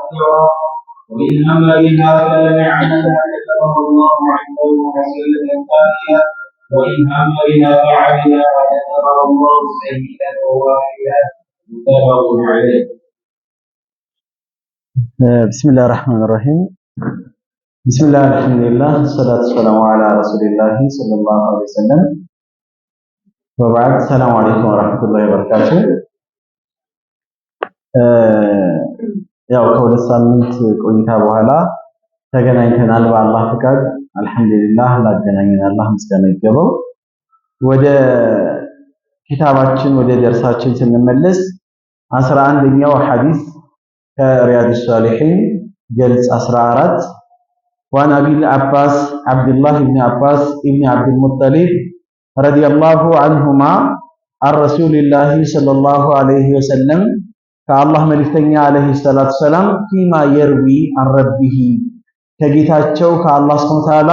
كثيرا وإن هم بها فلم يعملها كتبه الله عنده حسنة ثانية وإن هم بها فعملها فكتبه الله سيئة واحدة متفق عليه. بسم الله الرحمن الرحيم. بسم الله الحمد لله والصلاة والسلام على رسول الله صلى الله عليه وسلم وبعد. السلام عليكم ورحمة الله وبركاته. ያው ከሁለት ሳምንት ቆይታ በኋላ ተገናኝተናል በአላህ ፍቃድ አልহামዱሊላህ። ላገናኘን አላህ ምስጋና ይገባው። ወደ ኪታባችን ወደ ደርሳችን ስንመለስ 11ኛው ሐዲስ ከሪያድ الصالحين ገልጽ 14 وعن أبي العباس عبد الله بن عباس ابن عبد المطلب رضي الله عنهما عن رسول الله صلى الله عليه وسلم ከአላህ መልእክተኛ አለይሂ ሰላቱ ሰላም ፊማ የርዊ عن ربه ከጌታቸው ከአላህ ሱብሓነሁ ወተዓላ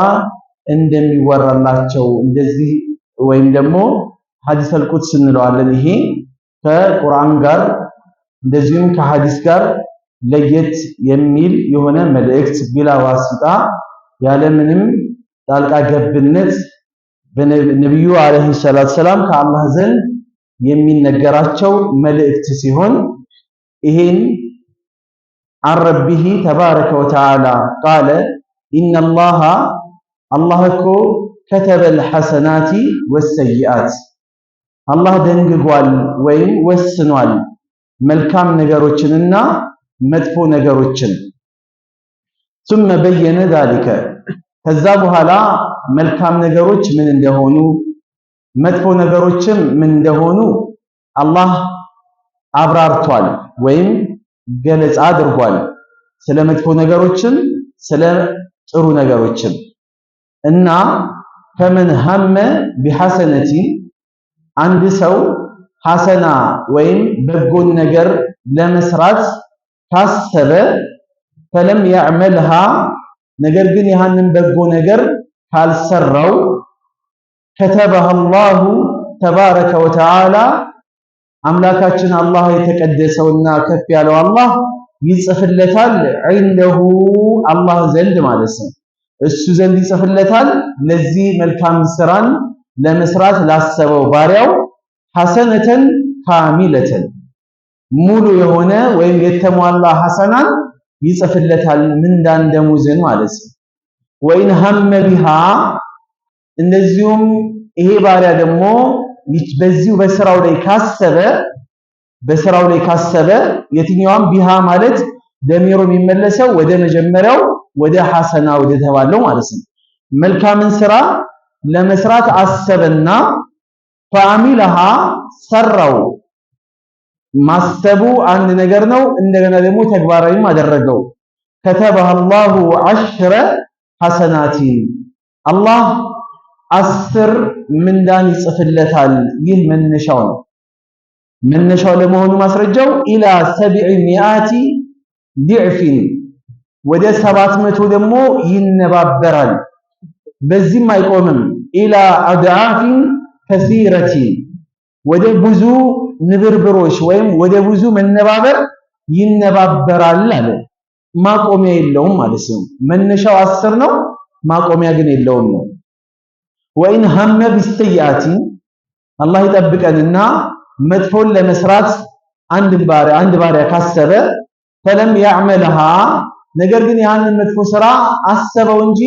እንደሚወራላቸው እንደዚህ ወይም ደግሞ ሐዲስ አልቁድስ እንለዋለን። ይሄ ከቁርአን ጋር እንደዚሁም ከሐዲስ ጋር ለየት የሚል የሆነ መልእክት ቢላ ዋሲጣ ያለምንም ጣልቃ ገብነት በነብዩ አለይሂ ሰላቱ ሰላም ከአላህ ዘንድ የሚነገራቸው መልእክት ሲሆን ይሄን عن ربه تبارك وتعالى قال إن الله እኮ كتب الحسنات والسيئات አላህ ደንግጓል ወይም ወስኗል መልካም ነገሮችንና መጥፎ ነገሮችን ثم بين ذلك ከዛ በኋላ መልካም ነገሮች ምን እንደሆኑ መጥፎ ነገሮችም ምን እንደሆኑ አላህ አብራርቷል ወይም ገለጻ አድርጓል። ስለ መጥፎ ነገሮችም ስለ ጥሩ ነገሮችም እና فمن هم بحسنة አንድ ሰው ሐሰና ወይም በጎን ነገር ለመስራት ካሰበ فلم يعملها ነገር ግን ያንን በጎ ነገር ካልሰራው كتبها الله تبارك وتعالى አምላካችን አላህ የተቀደሰውና ከፍ ያለው አላህ ይጽፍለታል عنده አላህ ዘንድ ማለት ነው። እሱ ዘንድ ይጽፍለታል ለዚህ መልካም ስራን ለመስራት ላሰበው ባሪያው ሐሰነተን ካሚለተን ሙሉ የሆነ ወይም የተሟላ ሐሰናን ይጽፍለታል ምንዳን ደሞዝን ማለት ነው። ወይን ሀመ ቢሃ እንደዚሁም ይሄ ባሪያ ደግሞ በዚሁ በስራው ላይ ካሰበ የትኛውም ቢሃ ማለት ደሚሩ የሚመለሰው ወደ መጀመሪያው ወደ ሐሰና ወደ ተባለው ማለት ነው። መልካምን ስራ ለመስራት አሰበና ፈአሚለሃ ሰራው። ማሰቡ አንድ ነገር ነው፣ እንደገና ደግሞ ተግባራዊም አደረገው። ከተበህ አላሁ 10 ሐሰናቲ አላህ 10 ምንዳን ይጽፍለታል። ይህ መነሻው ነው። መነሻው ለመሆኑ ማስረጃው ኢላ 700 ዲዕፍ ወደ 700 ደግሞ ይነባበራል። በዚህም አይቆምም። ኢላ አድዓፍ ከሲረቲ ወደ ብዙ ንብርብሮች ወይም ወደ ብዙ መነባበር ይነባበራል አለ። ማቆሚያ የለውም ማለት ነው። መነሻው 10 ነው፣ ማቆሚያ ግን የለውም ነው። ወኢን ሀመ ቢሰይአቲ አላህ ይጠብቀንና መጥፎን ለመስራት አንድ ባሪያ ካሰበ ፈለም ያዕመልሃ ነገር ግን ያንን መጥፎ ስራ አሰበው እንጂ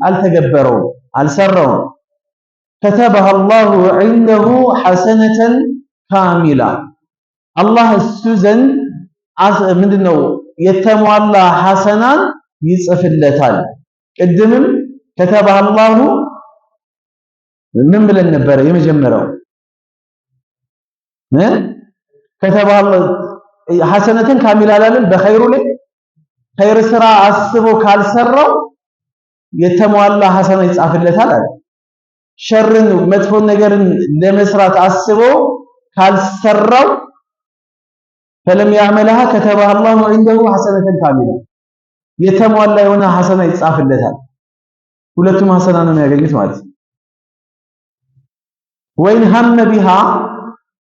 አልተገበረውም አልሰራውም كتبها الله عنده حسنة كاملة الله እሱ ዘንድ ምንድነው የተሟላ ሐሰናን ይጽፍለታል። ቅድምም كتبها الله ምን ብለን ነበር የመጀመሪያው كتبها الله حسنة كاملة አላለም። በኸይሩ ላይ ኸይር ስራ አስቦ ካልሰራው የተሟላ ሐሰና ይጻፍለታል አለ። ሸርን መጥፎ ነገርን ለመስራት አስቦ ካልሰራው فلم يعملها كتبها الله عنده حسنة كاملة የተሟላ የሆነ ሐሰና ይጻፍለታል። ሁለቱም ሐሰና ነው የሚያገኙት ማለት ነው። ወይን ሀመ ቢሃ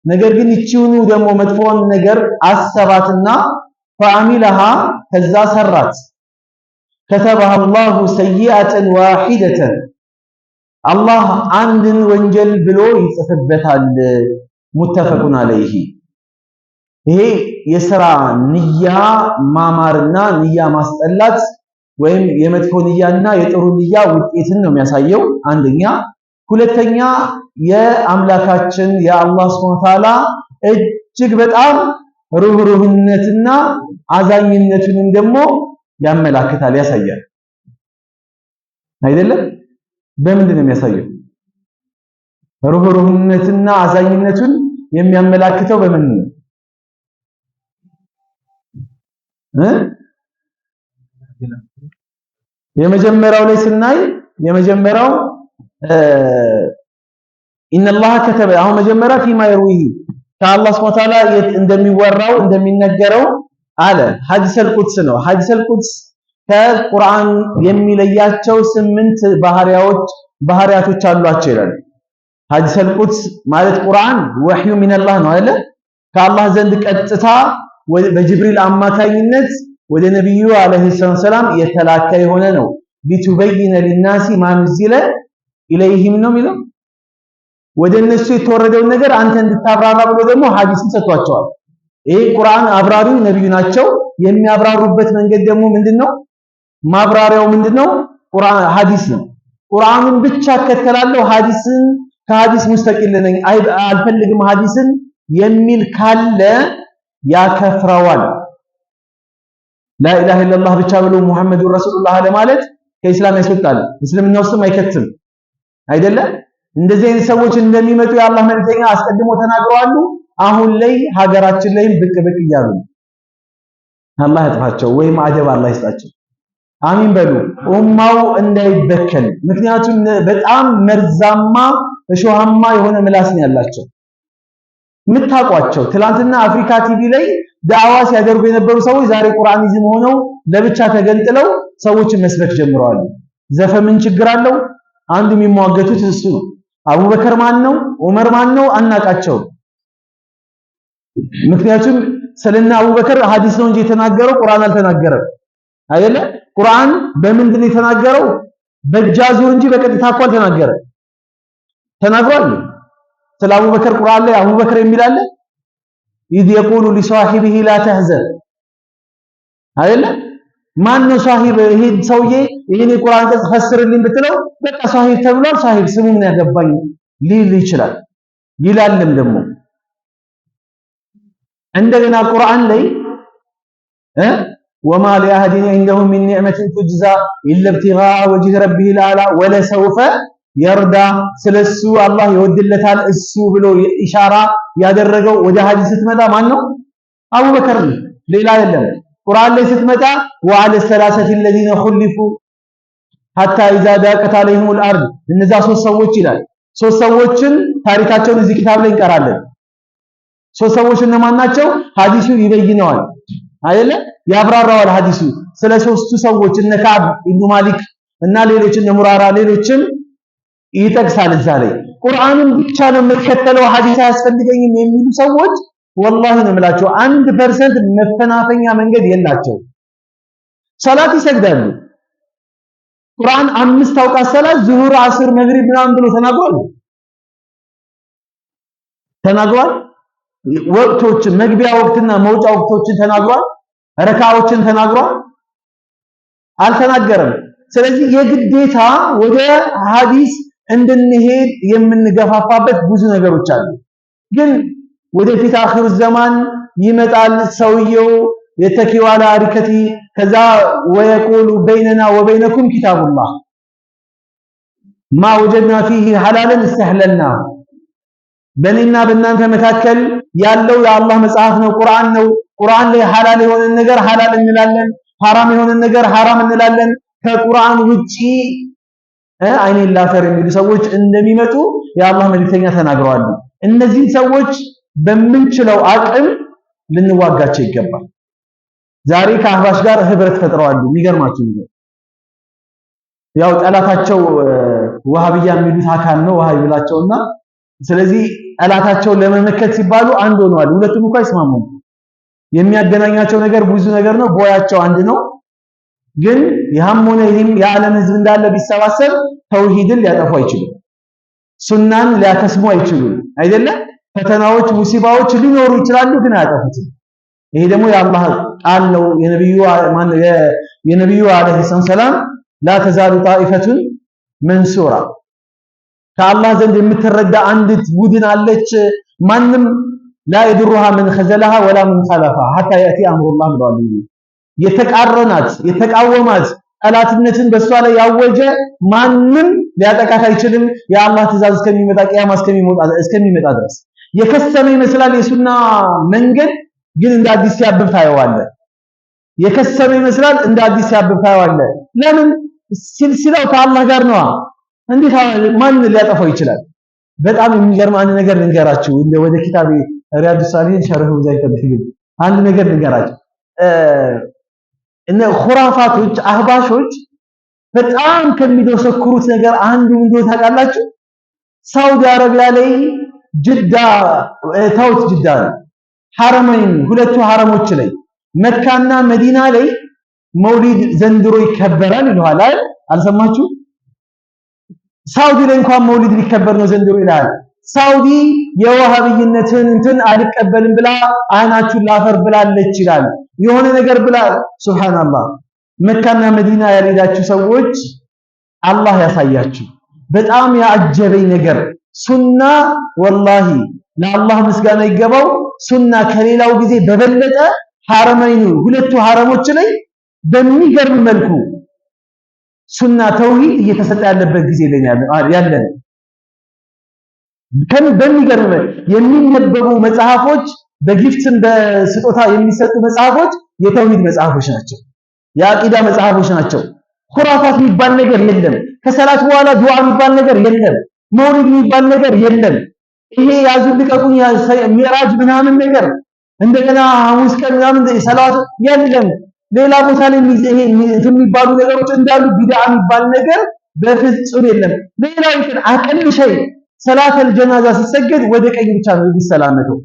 ነገር ግን ይቺውኑ ደግሞ መጥፎን ነገር አሰባትና فعملها كذا سرات كتبها الله سيئة واحدة الله عند وانجل بلو يتصفبتال متفق عليه ይሄ የሥራ ንያ ማማርና ንያ ማስጠላት ወይም የመጥፎ ንያና የጥሩ ንያ ውጤትን ነው የሚያሳየው አንደኛ ሁለተኛ የአምላካችን የአላህ Subhanahu Ta'ala እጅግ በጣም ሩህሩህነትና አዛኝነቱን ደግሞ ያመላክታል ያሳያል አይደለም በምንድን ነው የሚያሳየው ሩህሩህነትና አዛኝነቱን የሚያመላክተው በምን ነው የመጀመሪያው ላይ ስናይ የመጀመሪያው ኢነላህ ከተበ አሁን መጀመሪያ ፊማ ይሩይ ከአላህ Subhanahu Ta'ala እንደሚወራው እንደሚነገረው አለ ሐዲሰል ቁድስ ነው ሐዲሰል ቁድስ ከቁርአን የሚለያቸው 8 ባህሪያቶች አሏቸው ይላል ሐዲሰል ቁድስ ማለት ቁርአን ወህዩ ሚነላህ ነው አይደል ከአላህ ዘንድ ቀጥታ በጅብሪል አማካኝነት ወደ ነብዩ አለይሂ ሰላም የተላከ የሆነ ነው ሊቱበይነ ሊናሲ ማንዚለ ኢለይሂም ነው የሚለው ወደ እነሱ የተወረደውን ነገር አንተ እንድታብራራ ብሎ ደግሞ ሐዲስን ሰጥቷቸዋል ይሄ ቁርአን አብራሪው ነብዩ ናቸው የሚያብራሩበት መንገድ ደግሞ ምንድነው ማብራሪያው ምንድነው ቁርአን ሐዲስ ነው ቁርአኑን ብቻ ከተላለሁ ሐዲስን ከሐዲስ ሙስተቂል ነኝ አልፈልግም ሐዲስን የሚል ካለ ያከፍራዋል ላኢላሃ ኢላላህ ብቻ ብሎ ሙሐመዱር ረሱሉላህ ለማለት ከእስላም ያስወጣል እስልምና ውስጥም አይከትም አይደለ እንደዚህ አይነት ሰዎች እንደሚመጡ የአላህ መልእክተኛ አስቀድሞ ተናግረዋል አሁን ላይ ሀገራችን ላይም ብቅ እያሉ አላህ ያጥፋቸው ወይም አደብ አላህ ይስጣቸው አሚን በሉ ኡማው እንዳይበከል ምክንያቱም በጣም መርዛማ እሾሃማ የሆነ ምላስ ነው ያላቸው ምታቋቸው ትላንትና አፍሪካ ቲቪ ላይ ዳዕዋ ሲያደርጉ የነበሩ ሰዎች ዛሬ ቁርአኒዝም ሆነው ለብቻ ተገንጥለው ሰዎችን መስበክ ጀምረዋል ዘፈን ምን ችግር አለው አንዱ የሚሟገቱት እሱ ነው አቡበከር ማን ነው ዑመር ማን ነው አናቃቸው ምክንያቱም ስለና አቡበከር ሐዲስ ነው እንጂ የተናገረው ቁርአን አልተናገረም አይደለ ቁርአን በምንድን ነው የተናገረው በጃዙ እንጂ በቀጥታ እኮ አልተናገረም ተናግሯል ስለ አቡበከር ቁርአን ላይ አቡበከር የሚል አለ إذ يقول لصاحبه لا تحزن አይደለ ማን ነው ሷሂብ ይሄ ሰውዬ ይሄን ቁርአን ተፈስርልኝ ብትለው በቃ ሷሂብ ተብሏል ሷሂብ ስሙ ምን ያገባኝ ሊል ይችላል ይላልም ደግሞ እንደገና ቁርአን ላይ وما لأحد عنده من نعمة تجزى إلا ابتغاء وجه ربه الأعلى ولسوف يرضى ስለሱ አላህ ይወድለታል እሱ ብሎ ኢሻራ ያደረገው ወደ ሐዲስ ስትመጣ ማን ነው አቡበከር ሌላ አይደለም ቁርአን ላይ ስትመጣ وعلى الثلاثه الذين خلفوا حتى اذا ضاقت عليهم الارض እነዛ ሶስት ሰዎች ይላል ሶስት ሰዎችን ታሪካቸውን እዚህ ኪታብ ላይ እንቀራለን ሶስት ሰዎች እነማን ናቸው ሐዲሱ ይበይነዋል አይደለ ያብራራዋል ሐዲሱ ስለ ሶስቱ ሰዎች እነ ከዓብ ኢብኑ ማሊክ እና ሌሎች እነ ሙራራ ሌሎችም ይጠቅሳል እዛ ላይ ቁርአንን ብቻ ነው የምትከተለው ሐዲስ አያስፈልገኝም የሚሉ ሰዎች ወላሂ ነው የምላቸው 1% መፈናፈኛ መንገድ የላቸው ሰላት ይሰግዳሉ ቁርአን 5 አውቃት ሰላት ዙሁር አስር መግሪብ ምናምን ብሎ ተናግሯል ወቅቶችን መግቢያ ወቅትና መውጫ ወቅቶችን ተናግሯል ረካዓዎችን ተናግሯል አልተናገረም ስለዚህ የግዴታ ወደ ሐዲስ እንድንሄድ የምንገፋፋበት ብዙ ነገሮች አሉ ግን ወደፊት አኺሩ ዘማን ይመጣል ሰውየው የተኪዋላ አሪከቲ ከዛ ወይቁሉ በይነና ወበይነኩም ኪታቡላህ ማ ወጀድና ፊሂ ሐላለን استحللنا በእኔና በእናንተ መካከል ያለው የአላህ መጽሐፍ ነው ቁርአን ነው ቁርአን ላይ ሐላል የሆነ ነገር ሐላል እንላለን ሐራም የሆነ ነገር ሐራም እንላለን ከቁርአን ውጪ አይኔ ላፈር የሚሉ ሰዎች እንደሚመጡ የአላህ መልእክተኛ ተናግረዋል እነዚህ ሰዎች በምንችለው አቅም ልንዋጋቸው ይገባል ዛሬ ከአህባሽ ጋር ህብረት ፈጥረዋል የሚገርማችሁ ነው ያው ጠላታቸው ወሃቢያ የሚሉት አካል ነው ወሃቢ ብላቸውና ስለዚህ ጠላታቸው ለመመከት ሲባሉ አንድ ሆነዋል ሁለቱም እንኳን አይስማሙም የሚያገናኛቸው ነገር ብዙ ነገር ነው። ቦያቸው አንድ ነው። ግን ያም ሆነ ይህም የዓለም ህዝብ እንዳለ ቢሰባሰብ ተውሂድን ሊያጠፉ አይችሉም። ሱናን ሊያከስሙ አይችሉም። አይደለም ፈተናዎች፣ ሙሲባዎች ሊኖሩ ይችላሉ፣ ግን አያጠፉትም። ይሄ ደግሞ የአላህ ቃል ነው። የነብዩ አለይሂ ሰላም ላ ተዛሉ ጣኢፈቱን መንሱራ ከአላህ ዘንድ የምትረዳ አንዲት ቡድን አለች፣ ማንም ላ የድሩሃ ምን ኸዘለሃ ወላ ምን ኸለፋ ሐታ ያቲ አምሩላህ ብለዋል። የተቃረናት የተቃወማት ጠላትነትን በሷ ላይ ያወጀ ማንም ሊያጠቃት አይችልም፣ የአላህ ትእዛዝ እስከሚመጣ ቂያማ እስከሚመጣ ድረስ። የከሰመ ይመስላል የሱና መንገድ፣ ግን እንደ አዲስ ሲያብብ ታየዋለህ። የከሰመ ይመስላል እንደ አዲስ ሲያብብ ታየዋለህ። ለምን? ሲልሲላው ከአላህ ጋር ነዋ። እንዴት ማን ሊያጠፋው ይችላል? በጣም የሚገርም አንድ ነገር ልንገራችሁ። ወደ ኪታብ ሪያዱ ሳሊሂን ሸርሁ ዘይተብሂል አንድ ነገር ልንገራችሁ። እነ ኹራፋቶች አህባሾች በጣም ከሚደሰክሩት ነገር አንዱ እንደው ታውቃላችሁ፣ ሳውዲ አረቢያ ላይ ጅዳ ታውት ጅዳ ሐረመይን ሁለቱ ሐረሞች ላይ መካና መዲና ላይ መውሊድ ዘንድሮ ይከበራል ይለዋል አይደል? አልሰማችሁ? ሳውዲ ላይ እንኳን መውሊድ ሊከበር ነው ዘንድሮ ይላል። ሳውዲ የወሃብይነትን እንትን አልቀበልም ብላ አይናችሁን ላፈር ብላለች ይላል። የሆነ ነገር ብላ ሱብሃንአላህ። መካና መዲና ያልሄዳችሁ ሰዎች አላህ ያሳያችሁ። በጣም ያጀበኝ ነገር ሱና ወላሂ ለአላህ ምስጋና ይገባው። ሱና ከሌላው ጊዜ በበለጠ ሐረመይኑ ሁለቱ ሐረሞች ላይ በሚገርም መልኩ ሱና ተውሂድ እየተሰጠ ያለበት ጊዜ ላይ ያለን በሚገርም የሚነበቡ መጽሐፎች በጊፍትን በስጦታ የሚሰጡ መጽሐፎች የተውሂድ መጽሐፎች ናቸው። የአቂዳ መጽሐፎች ናቸው። ኹራፋት የሚባል ነገር የለም። ከሰላት በኋላ ዱዓ የሚባል ነገር የለም። መውሊድ የሚባል ነገር የለም። ይሄ ያዙ ልቀቁኝ ሚዕራጅ ምናምን ነገር እንደገና ሐሙስ ቀን ምናምን ሰላት የለም። ሌላ ቦታ ላይ ይሄ የሚባሉ ነገሮች እንዳሉ ቢድዓ የሚባል ነገር በፍጹም የለም። ሌላው ግን አቀል ሸይ ሰላተል ጀናዛ ሲሰገድ ወደ ቀኝ ብቻ ነው የሚሰላመተው።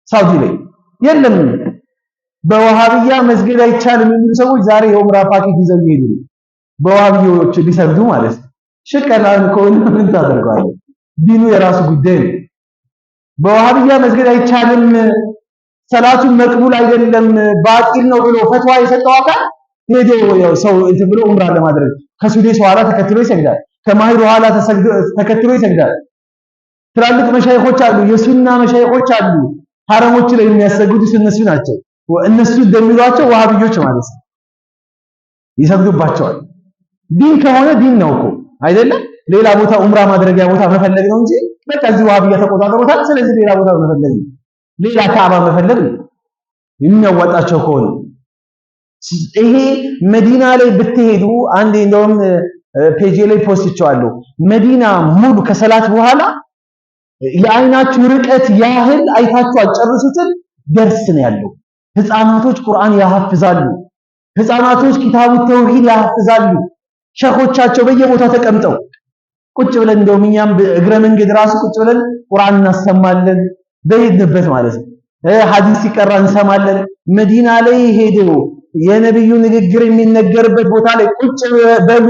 ሳውዲ ላይ የለም። በወሃብያ መስገድ አይቻልም የሚሉ ሰዎች ዛሬ የኡምራ ፓኬጅ ይዘው ይሄዱ በወሃብዮች ሊሰግዱ ማለት ነው። ሽቀላን ከሆነ ምን ታደርጋለህ? ዲኑ የራሱ ጉዳይ ነው። በወሃብያ መስገድ አይቻልም፣ ሰላቱን መቅቡል አይደለም፣ ባጢል ነው ብሎ ፈትዋ የሰጠው አካል ሄዶ ያው ሰው እንትን ብሎ ኡምራ ለማድረግ ከሱዴስ ኋላ ተከትሎ ይሰግዳል፣ ከማሂር ኋላ ተከትሎ ይሰግዳል። ትላልቅ መሻይኾች አሉ፣ የሱና መሻይኾች አሉ፣ ሐረሞች ላይ የሚያሰግዱት እነሱ ናቸው። እነሱ እንደሚሏቸው ወሃብዮች ማለት ነው። ይሰግዱባቸዋል። ዲን ከሆነ ዲን ነው እኮ አይደለም። ሌላ ቦታ ኡምራ ማድረጊያ ቦታ መፈለግ ነው እንጂ በቃ እዚህ ወሃብያ ተቆጣጥሮታል። ስለዚህ ሌላ ቦታ መፈለግ ነው፣ ሌላ ካዕባ መፈለግ ነው የሚያዋጣቸው ከሆነ። ይሄ መዲና ላይ ብትሄዱ አንዴ እንደውም ፔጅ ላይ ፖስትቸዋለሁ። መዲና ሙሉ ከሰላት በኋላ የአይናችሁ ርቀት ያህል አይታችሁ አጨርሱትን ደርስ ነው ያለው። ህፃናቶች ቁርአን ያሐፍዛሉ። ህፃናቶች ኪታቡ ተውሂድ ያሐፍዛሉ። ሸኾቻቸው በየቦታው ተቀምጠው ቁጭ ብለን እንደውም እኛም እግረ መንገድ ራሱ ቁጭ ብለን ቁርአን እናሰማለን በሄድንበት ማለት ነው። ሐዲስ ሲቀራ እንሰማለን። መዲና ላይ ሄደው የነብዩ ንግግር የሚነገርበት ቦታ ላይ ቁጭ በሉ፣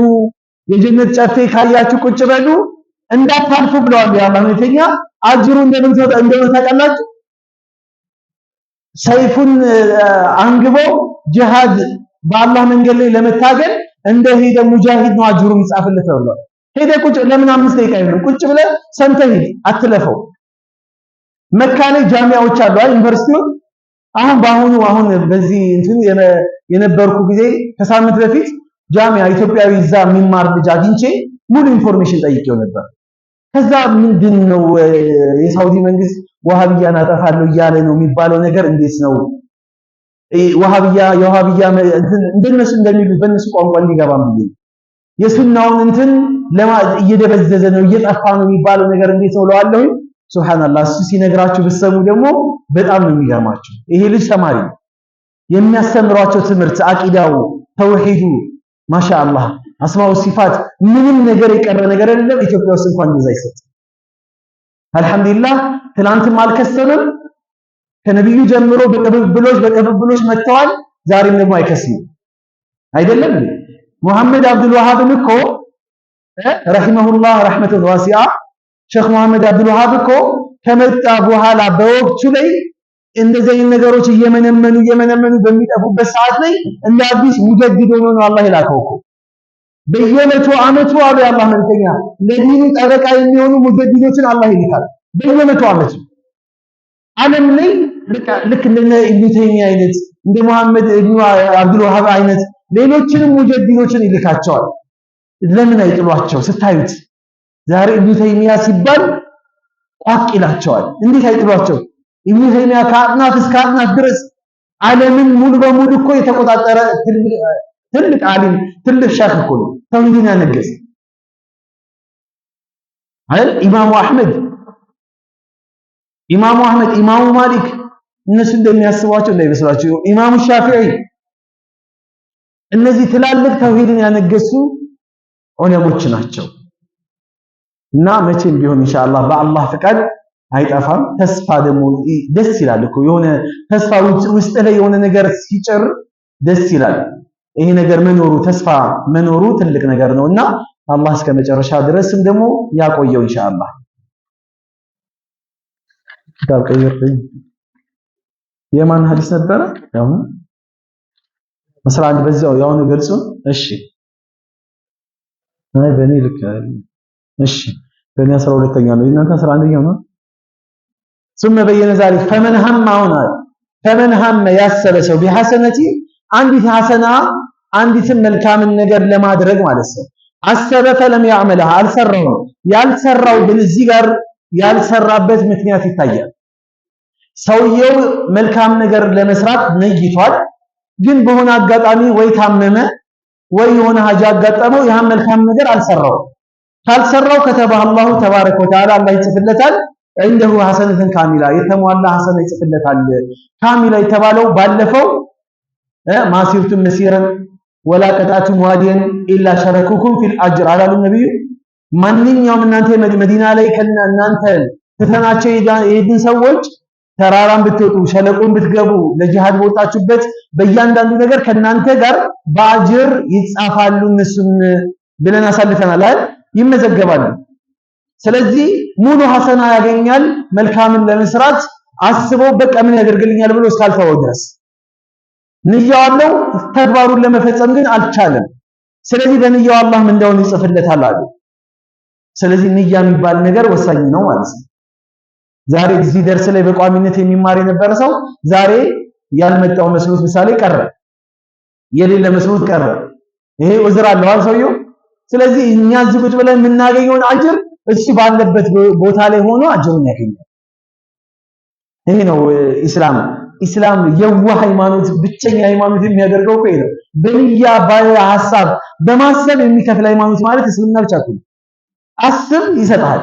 የጀነት ጨፌ ካያችሁ ቁጭ በሉ እንዳታልፉ ብለዋል የአላህ መልእክተኛ። አጅሩ እንደምን ታውቃላችሁ? ሰይፉን አንግበው ጂሃድ በአላህ መንገድ ላይ ለመታገል እንደ ሄደ ሙጃሂድ ነው አጅሩ የሚጻፍለት ተብሏል። ሄደ ቁጭ ለምን 5 ደቂቃ ይሁን ቁጭ ብለህ ሰምተህ ሂድ፣ አትለፈው። መካ ላይ ጃሚያዎች አሉ ዩኒቨርሲቲዎች። አሁን በዚህ እንትን የነበርኩ ጊዜ ከሳምንት በፊት ጃሚያ ኢትዮጵያዊ እዛ የሚማር ልጅ አግኝቼ ሙሉ ኢንፎርሜሽን ጠይቄው ነበር። ከዛ ምንድነው የሳውዲ መንግስት ወሃብያን አጠፋለሁ እያለ ነው የሚባለው ነገር እንዴት ነው? የወሃብያ እንትን እንደነሱ እንደሚሉት በእነሱ ቋንቋ እንዲገባም ብዬ የሱናውን እንትን እየደበዘዘ ነው እየጠፋ ነው የሚባለው ነገር እንዴት ነው ለዋለሁ። ሱብሃንአላህ እሱ ሲነግራችሁ ብትሰሙ ደግሞ በጣም ነው የሚገርማችሁ። ይሄ ልጅ ተማሪ የሚያስተምሯቸው ትምህርት አቂዳው፣ ተውሂዱ ማሻአላህ አስማው ሲፋት ምንም ነገር የቀረ ነገር አይደለም። ኢትዮጵያ ውስጥ እንኳን እንደዛ ይሰጥ አልሐምዱሊላህ። ትላንትም አልከሰንም ከነብዩ ጀምሮ በቅብብሎች መጥተዋል። ዛሬም ደግሞ አይከስም አይደለም እንዴ? ሙሐመድ አብዱል ወሃብን እኮ ረሂመሁላህ ረህመቱን ዋሲዓ ሼክ ሙሐመድ አብዱል ወሃብ እኮ ከመጣ በኋላ በወቅቱ ላይ እንደዚህ ነገሮች እየመነመኑ በሚጠፉበት ሰዓት ላይ እንደ አዲስ ሙጀዲድ ሆኖ ነው አላህ የላከው እኮ። በየመቶ ዓመቱ አሉ የአላህ መልእክተኛ ለዲኑ ጠበቃ የሚሆኑ ሙጀዲዶችን አላህ ይልካል። በየመቶ ዓመቱ ዓለም ላይ ልክ እንደ ኢብኑ ተይሚያ አይነት እንደ ሙሐመድ ኢብኑ አብዱል ወሃብ አይነት ሌሎችንም ሙጀዲዶችን ይልካቸዋል። ለምን አይጥሏቸው? ስታዩት ዛሬ ኢብኑ ተይሚያ ሲባል ቋቅ ይላቸዋል። እንዴት አይጥሏቸው? ኢብኑ ተይሚያ ከአጥናፍ እስከ አጥናፍ ድረስ ዓለምን ሙሉ በሙሉ እኮ የተቆጣጠረ ትልቅ ዓሊም ትልቅ ሸኽ እኮ ነው። ተውሂድን ያነገሰ አይደል? ኢማሙ አህመድ፣ ኢማሙ ማሊክ እነሱ እንደሚያስቧቸው እንዳይመስላችሁ። ኢማሙ ሻፊዒ እነዚህ ትላልቅ ተውሂድን ያነገሱ ዑለሞች ናቸው። እና መቼም ቢሆን ኢንሻአላህ በአላህ ፍቃድ አይጠፋም። ተስፋ ደግሞ ደስ ይላል እኮ የሆነ ተስፋ ውስጥ ላይ የሆነ ነገር ሲጭር ደስ ይላል። ይሄ ነገር መኖሩ ተስፋ መኖሩ ትልቅ ነገር ነውና አላህ እስከ መጨረሻ ድረስም ደግሞ ያቆየው ኢንሻአላህ። ኪታብ ቀይርልኝ። የማን ሐዲስ ነበረ? ያው 11 በዛው ያው ነው ገልጹ። እሺ አይ በኔ ልክ አይደለም። እሺ በኔ 12ኛ ነው እናንተ 11ኛ ነው። ثم بين ذلك فمن هم هنا فمن هم ያሰበ ሰው ቢሐሰነቲ አንዲት ሐሰና አንዲትን መልካምን ነገር ለማድረግ ማለት ነው። አሰበ ፈለም ያዕመለሃ አልሰራው ያልሰራው ግን እዚህ ጋር ያልሰራበት ምክንያት ይታያል። ሰውየው መልካም ነገር ለመስራት ነይቷል፣ ግን በሆነ አጋጣሚ ወይ ታመመ ወይ የሆነ ሀጃ አጋጠመው ያን መልካም ነገር አልሰራው። ካልሰራው ከተባህ አላሁ ተባረከ ወተዓላ አላህ ይጽፍለታል عنده حسنة كاملة የተሟላ ሐሰና ይጽፍለታል። ካሚላ የተባለው ባለፈው ማሲርቱም መስይረን ወላ ቀጣቱም ዋዲን ኢላ ሸረኩኩም ፊል አጅር አላሉ ነብዩ። ማንኛውም እናንተ መዲና ላይ ከእናንተ ትተናቸው የሄድን ሰዎች ተራራን ብትወጡ ሸለቆን ብትገቡ ለጂሃድ ወጣችሁበት በእያንዳንዱ ነገር ከናንተ ጋር በአጅር ይጻፋሉ እነሱም ብለን አሳልፈናል አይደል? ይመዘገባሉ። ስለዚህ ሙሉ ሐሰና ያገኛል መልካምን ለመስራት አስቦ በቃ ምን ያደርግልኛል ብሎ እስካልፈው ድረስ ንያው አለው፣ ተግባሩን ለመፈጸም ግን አልቻለም። ስለዚህ በንያው አላህ ምንዳውን ይጽፍለታል አሉ። ስለዚህ ንያ የሚባል ነገር ወሳኝ ነው ማለት ነው። ዛሬ እዚህ ደርስ ላይ በቋሚነት የሚማር የነበረ ሰው ዛሬ ያልመጣው መስሎት ምሳሌ ቀረ፣ የሌለ መስሎት ቀረ። ይሄ ዑዝር አለው ሰውየው። ስለዚህ እኛ እዚህ ቁጭ ብለን የምናገኘውን አጅር እሱ ባለበት ቦታ ላይ ሆኖ አጅሩን ያገኛል። ይሄ ነው ኢስላም የዋህ ሃይማኖት፣ ብቸኛ ሃይማኖት የሚያደርገው እኮ ነው። በንያ በሐሳብ በማሰብ የሚከፍል ሃይማኖት ማለት እስልምና ብቻ ነው። አስብ ይሰጣል።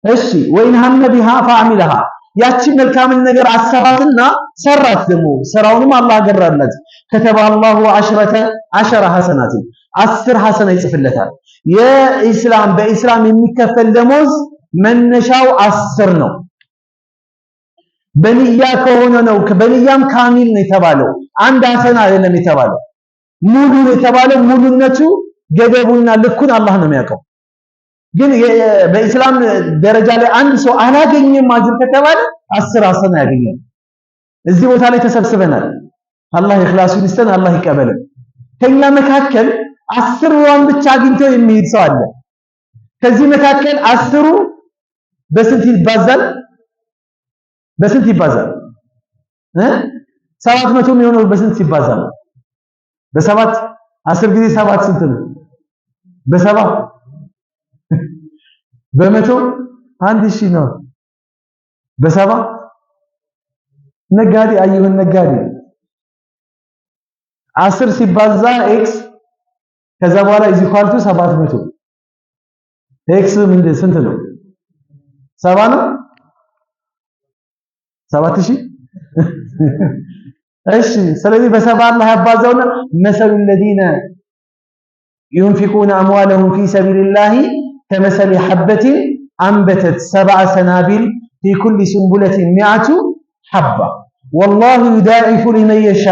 እሺ ወይን ሀመ ቢሃ ፈአሚለሃ ያቺን መልካምን ነገር አሰባትና ሰራት፣ ደግሞ ስራውንም አላህ አገራለት። ከተባ አላሁ ዐሸረ ሐሰናት 10 ሐሰና ይጽፍለታል። በኢስላም የሚከፈል ደሞዝ መነሻው 10 ነው። በንያ ከሆነ ነው። በንያም ካሚል ነው የተባለው። አንድ ሐሰና አይደለም የተባለው፣ ሙሉ ነው የተባለው። ሙሉነቱ ገደቡና ልኩን አላህ ነው የሚያውቀው። ግን በኢስላም ደረጃ ላይ አንድ ሰው አላገኘም አጅር ከተባለ 10 ሐሰና ያገኛል። እዚህ ቦታ ላይ ተሰብስበናል። አላህ ኢኽላሱን ይስጠን፣ አላህ ይቀበልን። ከኛ መካከል 10ዋን ብቻ አግኝቶ የሚሄድ ሰው አለ። ከዚህ መካከል 10ሩ በስንት ይባዛል? በስንት ይባዛል? 700 የሚሆነው በስንት ይባዛል? በ7 10 ጊዜ 7 ስንት ነው? በ7 በመቶ 1000 ነው። በ7 ነጋዴ አየሁን ነጋዴ 10 ሲባዛ ኤክስ ከዛ በኋላ ኢዝ ኢኳል ቱ 700 ኤክስ ምንድን ስንት ነው? 70 ነው። 7000 እሺ። ስለዚህ በ7 አላህ ያባዛውና መሰሉ الذين ينفقون اموالهم في سبيل الله كمثل حبة أنبتت 7 سنابل في كل سنبلة 100 ሐባ ወላሁ ዩዳዒፉ ሊመን የሻ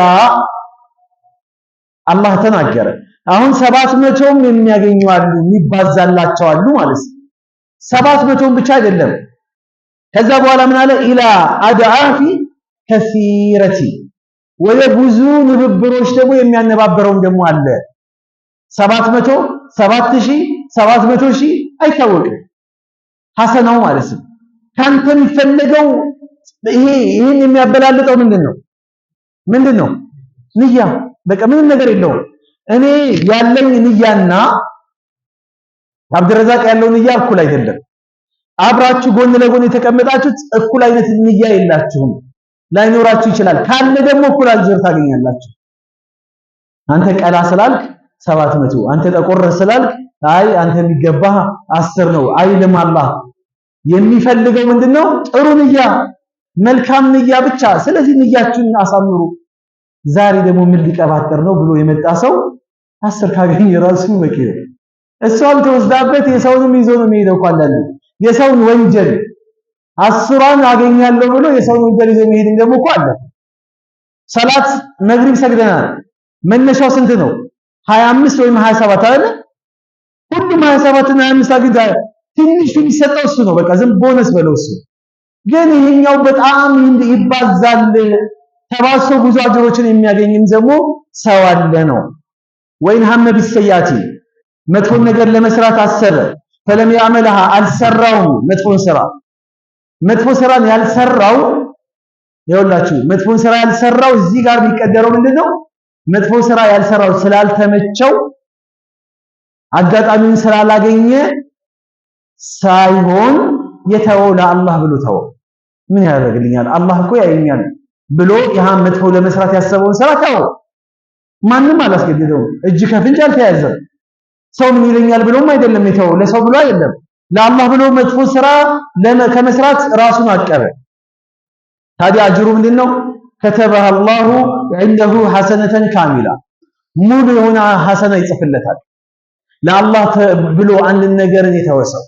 አላህ ተናገረ። አሁን 700ም የሚያገኙ አሉ የሚባዛላቸው አሉ ማለት ነው። 700ም ብቻ አይደለም። ከዛ በኋላ ምን አለ? ኢላ አድዓፊ ከሲረቲ ወደ ብዙ ንብብሮች ደግሞ የሚያነባበረውም ደግሞ አለ። 700 7000 700,000 አይታወቅም ሐሰናው ማለት ነው። ካንተ የሚፈለገው ይሄን የሚያበላልጠው ምንድነው? ንያ። በቃ ምንም ነገር የለውም። እኔ ያለኝ ንያና አብድረዛቅ ያለው ንያ እኩል አይደለም። አብራችሁ ጎን ለጎን የተቀመጣችሁት እኩል አይነት ንያ የላችሁም፣ ላይኖራችሁ ይችላል። ካለ ደግሞ እኩል አጅር ታገኛላችሁ። አንተ ቀላ ስላልክ 700፣ አንተ ጠቆር ስላልክ አይ አንተ የሚገባህ 10 ነው አይልም አላህ። የሚፈልገው ምንድነው? ጥሩ ንያ፣ መልካም ንያ ብቻ። ስለዚህ ንያችሁን አሳምሩ። ዛሬ ደግሞ ምን ሊቀባጠር ነው ብሎ የመጣ ሰው 10 ካገኘ ራሱ በቂ ነው። እሷም ተወስዳበት የሰውንም ይዞ ነው የሚሄደው እኮ አንዳንዴ የሰውን ወንጀል 10ን አገኛለሁ ብሎ የሰውን ወንጀል ይዞ የሚሄድም ደግሞ እኮ አለ። ሰላት መግሪብ ሰግደናል። መነሻው ስንት ነው? 25 ወይም 27 አይደል? ሁሉም 27 እና 25 አግኝታ ትንሹ የሚሰጠው እሱ ነው። በቃ ዝም ቦነስ በለው እሱ። ግን ይሄኛው በጣም ይባዛል። ተባሶ ብዙ አጅሮችን የሚያገኝም ደግሞ ሰው አለ ነው። ወይን ሐመ ቢሰያቲ መጥፎን ነገር ለመስራት አሰበ፣ ፈለም ያዕመልሃ አልሰራውም። መጥፎ ስራን ያልሰራው ይኸውላችሁ፣ መጥፎን ስራ ያልሰራው እዚህ ጋር ቢቀደረው ምንድነው? መጥፎ ስራ ያልሰራው ስላልተመቸው አጋጣሚውን ስላላገኘ ሳይሆን የተወው ለአላህ ብሎ ተወው። ምን ያደርግልኛል አላህ እኮ ያየኛል ብሎ ያህን መጥፎ ለመስራት ያሰበውን ስራ ተወው። ማንም አላስገደደውም። እጅ ከፍንጅ አልተያዘም። ሰው ምን ይለኛል ብሎም አይደለም የተወው፣ ለሰው ብሎ አይደለም፣ ለአላህ ብሎ መጥፎ ስራ ከመስራት ራሱን አቀበ። ታዲያ አጅሩ ምንድነው? ከተበህ አላሁ ዐንደሁ ሐሰነተን ካሚላ፣ ሙሉ የሆነ ሐሰና ይጽፍለታል። ለአላህ ብሎ አንድ ነገርን የተወሰው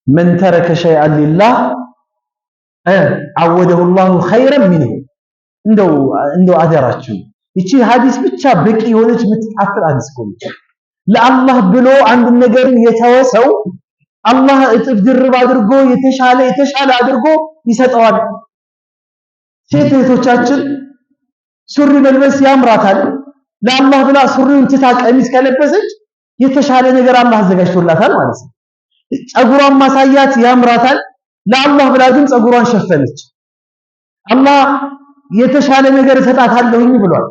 መን ተረከ ሸይአን ሊላህ አወደሁ አላሁ ኸይረን ሚንሁ። እንደው አደራችሁ ይቺ ሐዲስ ብቻ በቂ የሆነች የምትጣፍጥ ሐዲስ ቆንጆ። ለአላህ ብሎ አንድ ነገርን የተወሰው አላህ እጥፍ ድርብ አድርጎ የተሻለ አድርጎ ይሰጠዋል። ሴት እህቶቻችን ሱሪ መልበስ ያምራታል። ለአላህ ብላ ሱሪውን ትታ ቀሚስ ከለበሰች የተሻለ ነገር አላህ አዘጋጅቶላታል ማለት ነው። ጸጉሯን ማሳያት ያምራታል። ለአላህ ብላ ግን ጸጉሯን ሸፈነች። አላህ የተሻለ ነገር እሰጣታለሁኝ ብሏል።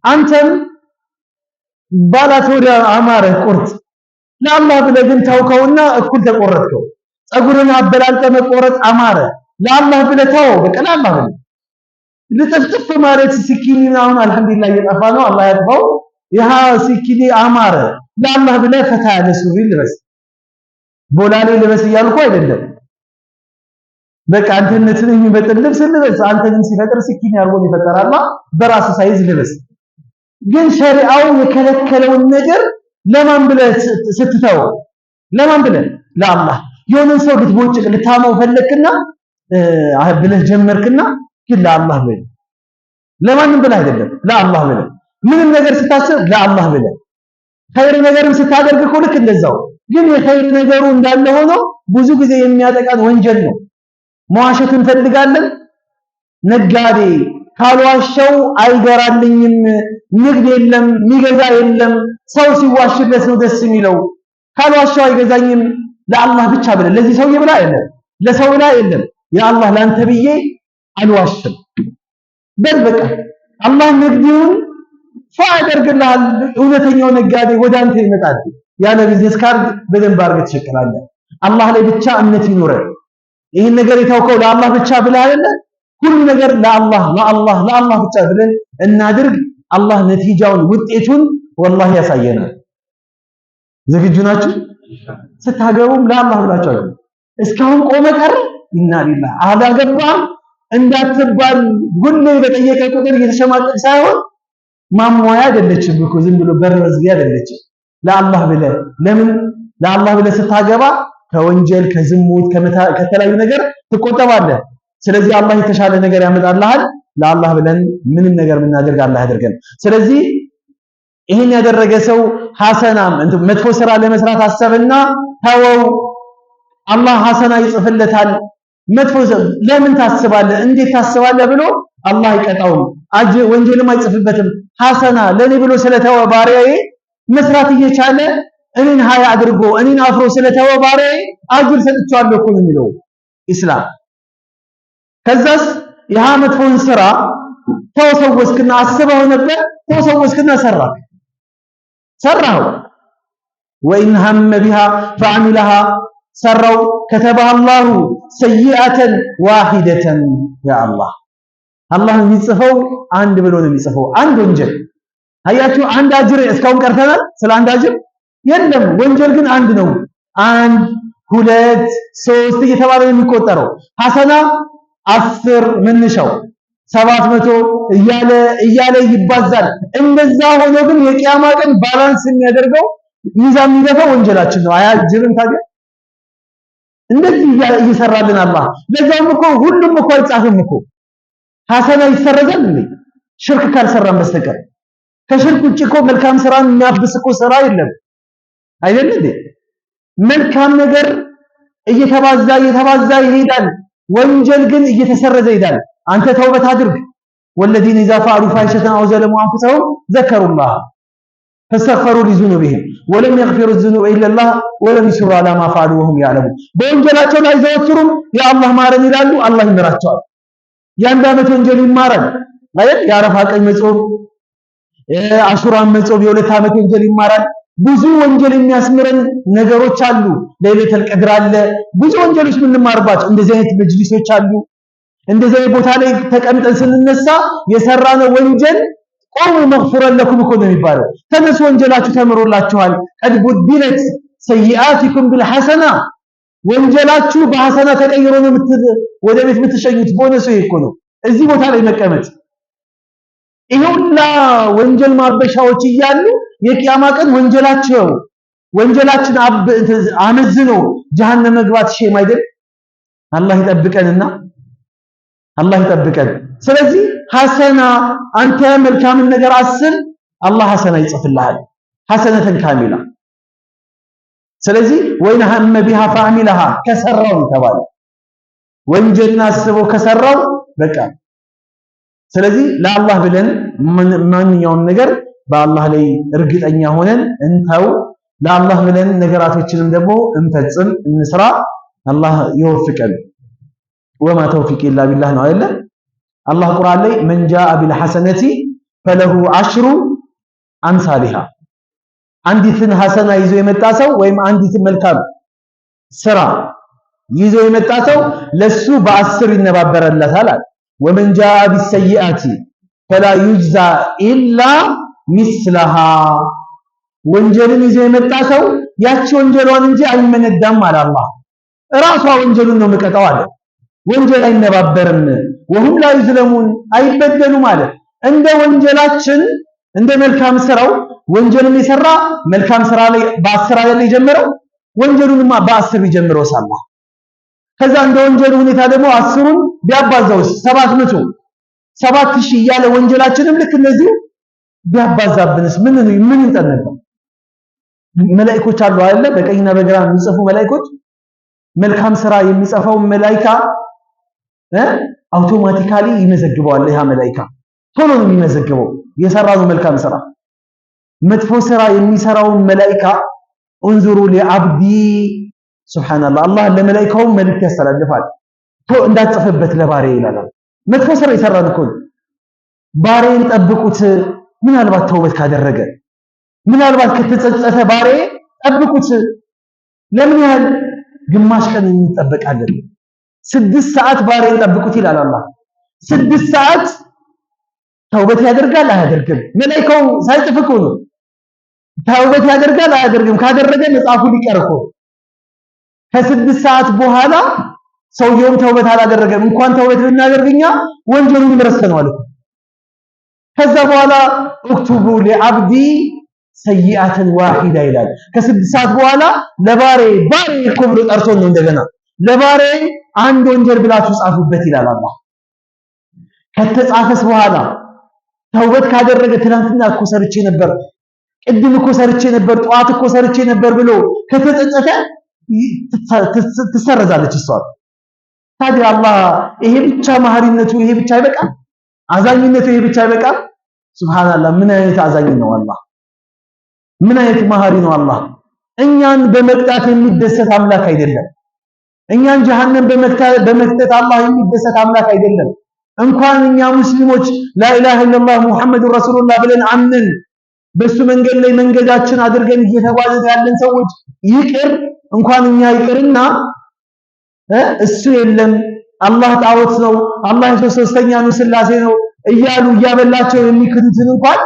አንተም ባላት ወደ አማረ ቁርጥ ለአላህ ብለህ ግን ታውከውና እኩል ተቆረጥከው። ጸጉርን አበላልጠ መቆረጥ አማረ፣ ለአላህ ብለህ ተወው። በቃ ለአላህ ብለህ ልጥፍጥፍ ማለት ስኪኒ አሁን አልሐምዱሊላህ እየጠፋ ነው፣ አላህ ያጥፋው። ይሃ ስኪኒ አማረ፣ ለአላህ ብለህ ፈታ ያለ ሱሪ ልበስ፣ ቦላሌ ልበስ እያልኩ አይደለም። በቃ አንተነትን የሚበጥል ልብስ ልበስ። አንተንም ሲፈጥር ስኪኒ አርጎ ይፈጠራል፣ በራስ ሳይዝ ልበስ። ግን ሸሪዓው የከለከለውን ነገር ለማን ብለህ ስትተው? ለማን ብለህ? ለአላህ። የሆነን ሰው ልትቦጭቅ ልታመው ፈለክና ብለህ ጀመርክና ግን ለአላህ ብለህ፣ ለማንም ብለህ አይደለም፣ ለአላህ ብለህ። ምንም ነገር ስታስብ ለአላህ ብለህ፣ ኸይር ነገርም ስታደርግ እኮ ልክ እንደዛው። ግን የኸይር ነገሩ እንዳለ ሆኖ ብዙ ጊዜ የሚያጠቃን ወንጀል ነው። መዋሸት እንፈልጋለን። ነጋዴ ካልዋሸው አይገራልኝም፣ ንግድ የለም፣ የሚገዛ የለም። ሰው ሲዋሽለት ነው ደስ የሚለው። ካልዋሸው አይገዛኝም። ለአላህ ብቻ ብለህ ለዚህ ሰውዬ ብላ አይደለም፣ ለሰው ብላ አይደለም፣ የአላህ ላንተ ብዬ አልዋሽም በል በቃ። አላህ ንግድህን ያደርግልሃል። እውነተኛው ነጋዴ ወደ አንተ ይመጣል። ያለ ቢዝነስ ካርድ በደንብ አድርገህ ትሸቅላለህ። አላህ ላይ ብቻ እምነት ይኖረን። ይህን ነገር የታውቀው ለአላህ ብቻ ብለህ አይደለ? ሁሉ ነገር ለአላህ ብቻ ብለን እናድርግ። አላህ ነቲጃውን ውጤቱን ወላሂ ያሳየናል። ዝግጁ ናችሁ? ስታገቡም ለአላህ ብላችሁ አገቡ። እስካሁን ቆመ ቀረ ኢና ሊላህ አላገባም እንዳትባል ሁሌ በጠየቀ ቁጥር እየተሸማቀቅ ሳይሆን ማሟያ አይደለችም እኮ ዝም ብሎ በር መዝጊያ አይደለችም። ለአላህ ብለህ ለምን ለአላህ ብለህ ስታገባ ከወንጀል ከዝሙት ከተለያዩ ነገር ትቆጠባለህ። ስለዚህ አላህ የተሻለ ነገር ያመጣልሃል። ለአላህ ብለን ምንም ነገር የምናደርግ አላህ ያደርገን። ስለዚህ ይህን ያደረገ ሰው ሐሰናም መጥፎ ስራ ለመስራት አሰብና ተወው፣ አላህ ሐሰና ይጽፍለታል። መጥፎ ለምን ታስባለህ እንዴት ታስባለህ ብሎ አላህ አይቀጣውም፣ ወንጀልም አይጽፍበትም። ሐሰና ለኔ ብሎ ስለተወ ባሪያዬ መስራት እየቻለ እኔን ሀያ አድርጎ እኔን አፍሮ ስለተወ ባሪያዬ አጅር ሰጥቻለሁ እኮ ነው የሚለው ኢስላም። ከዛስ ያ መጥፎን ስራ ተወሰወስክና አስበው ነበር ተወሰወስክና ሰራው ወኢን ሀመ ቢሃ ፈዐሚለሃ ሰራው ከተበሃ አላሁ ሰይአተን ዋሂደተን ያ አላህ አላህ የሚጽፈው አንድ ብሎ ነው የሚጽፈው አንድ ወንጀል። አያችሁ አንድ አጅር እስካሁን ቀርተናል ስለ አንድ አጅር የለም። ወንጀል ግን አንድ ነው። 1 2 3 እየተባለ ነው የሚቆጠረው። ሐሰና 10 ምንሻው 700 እያለ ይባዛል። እንደዛ ሆኖ ግን የቂያማ ቀን ባላንስ የሚያደርገው ሚዛን የሚደፋው ወንጀላችን ነው። አያጅብም ታዲያ እንደዚህ እየሰራልን አላህ። ለዛም እኮ ሁሉም እኮ አይጻፍም እኮ ሐሰና ይሰረዛል እንዴ ሽርክ ካልሰራን በስተቀር። ከሽርክ ውጭ እኮ መልካም ስራን የሚያብስ እኮ ስራ የለም አይደል እንዴ? መልካም ነገር እየተባዛ ይሄዳል፣ ወንጀል ግን እየተሰረዘ ይሄዳል። አንተ ተውበት አድርግ። ወለዚነ ኢዛ ፈዐሉ ፋሒሸተን አው ዘለሙ አንፉሰሁም ዘከሩላህ ፈስተግፈሩ ሊዙኑቢሂም ወለም የግፊሩ ዙኑበ ኢለላህ ወለም ይስሩ ዐላ ማ ፈዐሉ ወሁም ያዕለሙን። በወንጀላቸው ላይ ዘወትሩም ያ አላህ ማረን ይላሉ፣ አላህ ይምራቸዋል። የአንድ ዓመት ወንጀል ይማራል ማለት የአረፋ ቀን መጾም፣ አሹራን መጾም የሁለት ዓመት ወንጀል ይማራል። ብዙ ወንጀል የሚያስምረን ነገሮች አሉ። ለይለተል ቀድር አለ። ብዙ ወንጀሎች የምንማርባቸው እንደዚህ አይነት መጅሊሶች አሉ። እንደዚህ አይነት ቦታ ላይ ተቀምጠን ስንነሳ የሰራነው ወንጀል ቆሙ መግፉረን ለኩም እኮ ነው የሚባለው። ተነሱ ወንጀላችሁ ተምሮላችኋል። ቀድ ቡድለት ሰይአቲኩም ቢልሐሰና ወንጀላችሁ በሐሰና ተቀይሮ ነው ወደ ቤት የምትሸኙት። ቦነሱ ይሄ እኮ ነው እዚህ ቦታ ላይ መቀመጥ። ይሄውላ ወንጀል ማበሻዎች እያሉ የቂያማ ቀን ወንጀላችን አመዝኖ ጀሃነም መግባት ሼም አይደል? አላህ ይጠብቀን። ስለዚህ ሐሰና አንተ መልካምን ነገር አስብ፣ አላህ ሐሰና ይጽፍልሃል፣ ሐሰነተን ካሚላ። ስለዚህ ወይን ሀመ ቢሃ ፈዐሚለሃ ከሰራው ተባለ ወንጀልን አስቦ ከሰራው በቃ። ስለዚህ ለአላህ ብለን ማንኛውም ነገር በአላህ ላይ እርግጠኛ ሆነን እንተው። ለአላህ ብለን ነገራቶችንም ደግሞ እንፈጽም፣ እንስራ። አላህ ይወፍቀን። ወማ ተውፊቅ ኢላ ቢላህ ነው አይደል? አላህ ቁርአን ላይ መን ጃአ ቢልሐሰነቲ ፈለሁ ዐሽሩ አምሳሊሃ አንዲትን ሐሰና ይዞ የመጣ ሰው ወይም አንዲትን መልካም ስራ ይዞ የመጣ ሰው ለሱ በ10 ይነባበረለታል አለ። ወመን ጃአ ቢሰይአቲ ፈላ ዩጅዛ ኢላ ሚስለሃ ወንጀልን ይዞ የመጣ ሰው ያቺ ወንጀሏን እንጂ አይመነዳም አለ አላህ። ራሷ ወንጀሉን ነው የምቀጣው አለ። ወንጀል አይነባበርም። ወሁም ላ ይዝለሙን አይበደሉም አለ። እንደ ወንጀላችን እንደ መልካም ስራው ወንጀልን የሰራ መልካም ስራ ላይ በ10 አይደል የጀመረው፣ ወንጀሉንማ በ10 ይጀምረው ሳላ። ከዛ እንደ ወንጀሉ ሁኔታ ደግሞ 10ን ቢያባዛውስ 7000 እያለ ወንጀላችንም ልክ እነዚህ ቢያባዛብንስ ምን እንጠነባ? መላእክቶች አሉ አይደል? በቀኝና በግራ የሚጽፉ መላእክቶች። መልካም ስራ የሚጽፈው መላእክት አውቶማቲካሊ ይመዘግበዋል። ያ መላእክት ቶሎ ነው የሚመዘግበው የሰራው መልካም ስራ። መጥፎ ስራ የሚሰራው መላእክት እንዙሩ ለአብዲ ሱብሃንአላህ፣ አላህ ለመላእክቱ መልእክት ያስተላልፋል። እንዳትጽፍበት ለባሪያ ይላል። መጥፎ ስራ የሰራን እኮ ባሪያን ጠብቁት፣ ምናልባት ተውበት ካደረገ ምናልባት ከተጸጸተ ባሪያ ጠብቁት። ለምን ያህል ግማሽ ቀን እንጠበቃለን? 6 ሰዓት ባሪያን ጠብቁት ይላል አላህ። 6 ሰዓት ተውበት ያደርጋል አያደርግም? መላእክቱ ሳይጽፍ እኮ ነው። ተውበት ያደርጋል አያደርግም? ካደረገ መጽሐፉ ሊቀር እኮ። ከ6 ሰዓት በኋላ ሰውየውም ተውበት አላደረገም። እንኳን ተውበት ብናደርግኛ ወንጀሉን ረስተነዋል እኮ። ከዛ በኋላ እክቱቡ ለአብዲ ሰይአተን ዋሂዳ ይላል። ከ6 ሰዓት በኋላ ለባሪያ እኮ ብሎ ጠርቶን ነው እንደገና ለባሪያ አንድ ወንጀል ብላችሁ ጻፉበት ይላል አላህ። ከተጻፈስ በኋላ ተውበት ካደረገ ትናንትና እኮ ሰርቼ ነበር፣ ቅድም እኮ ሰርቼ ነበር፣ ጠዋት እኮ ሰርቼ ነበር ብሎ ከተጸጸተ ትሰረዛለች እሷ። ታዲያ አላህ ይሄ ብቻ መሐሪነቱ ይሄ ብቻ አይበቃም? አዛኝነቱ ይሄ ብቻ አይበቃም? ሱብሃንአላህ ምን አይነት አዛኝ ነው አላህ! ምን አይነት መሐሪ ነው አላህ! እኛን በመቅጣት የሚደሰት አምላክ አይደለም። እኛን ጀሃነም በመክተት አላህ የሚደሰት አምላክ አይደለም። እንኳን እኛ ሙስሊሞች ላኢላሃ ኢለላህ ሙሐመዱር ረሱሉላህ ብለን አምነን በሱ መንገድ ላይ መንገዳችን አድርገን እየተጓዝን ያለን ሰዎች ይቅር እንኳን እኛ ይቅርና እሱ የለም አላህ ጣዖት ነው፣ አላህ ሶስተኛ ነው፣ ስላሴ ነው እያሉ እያበላቸው የሚክዱትን እንኳን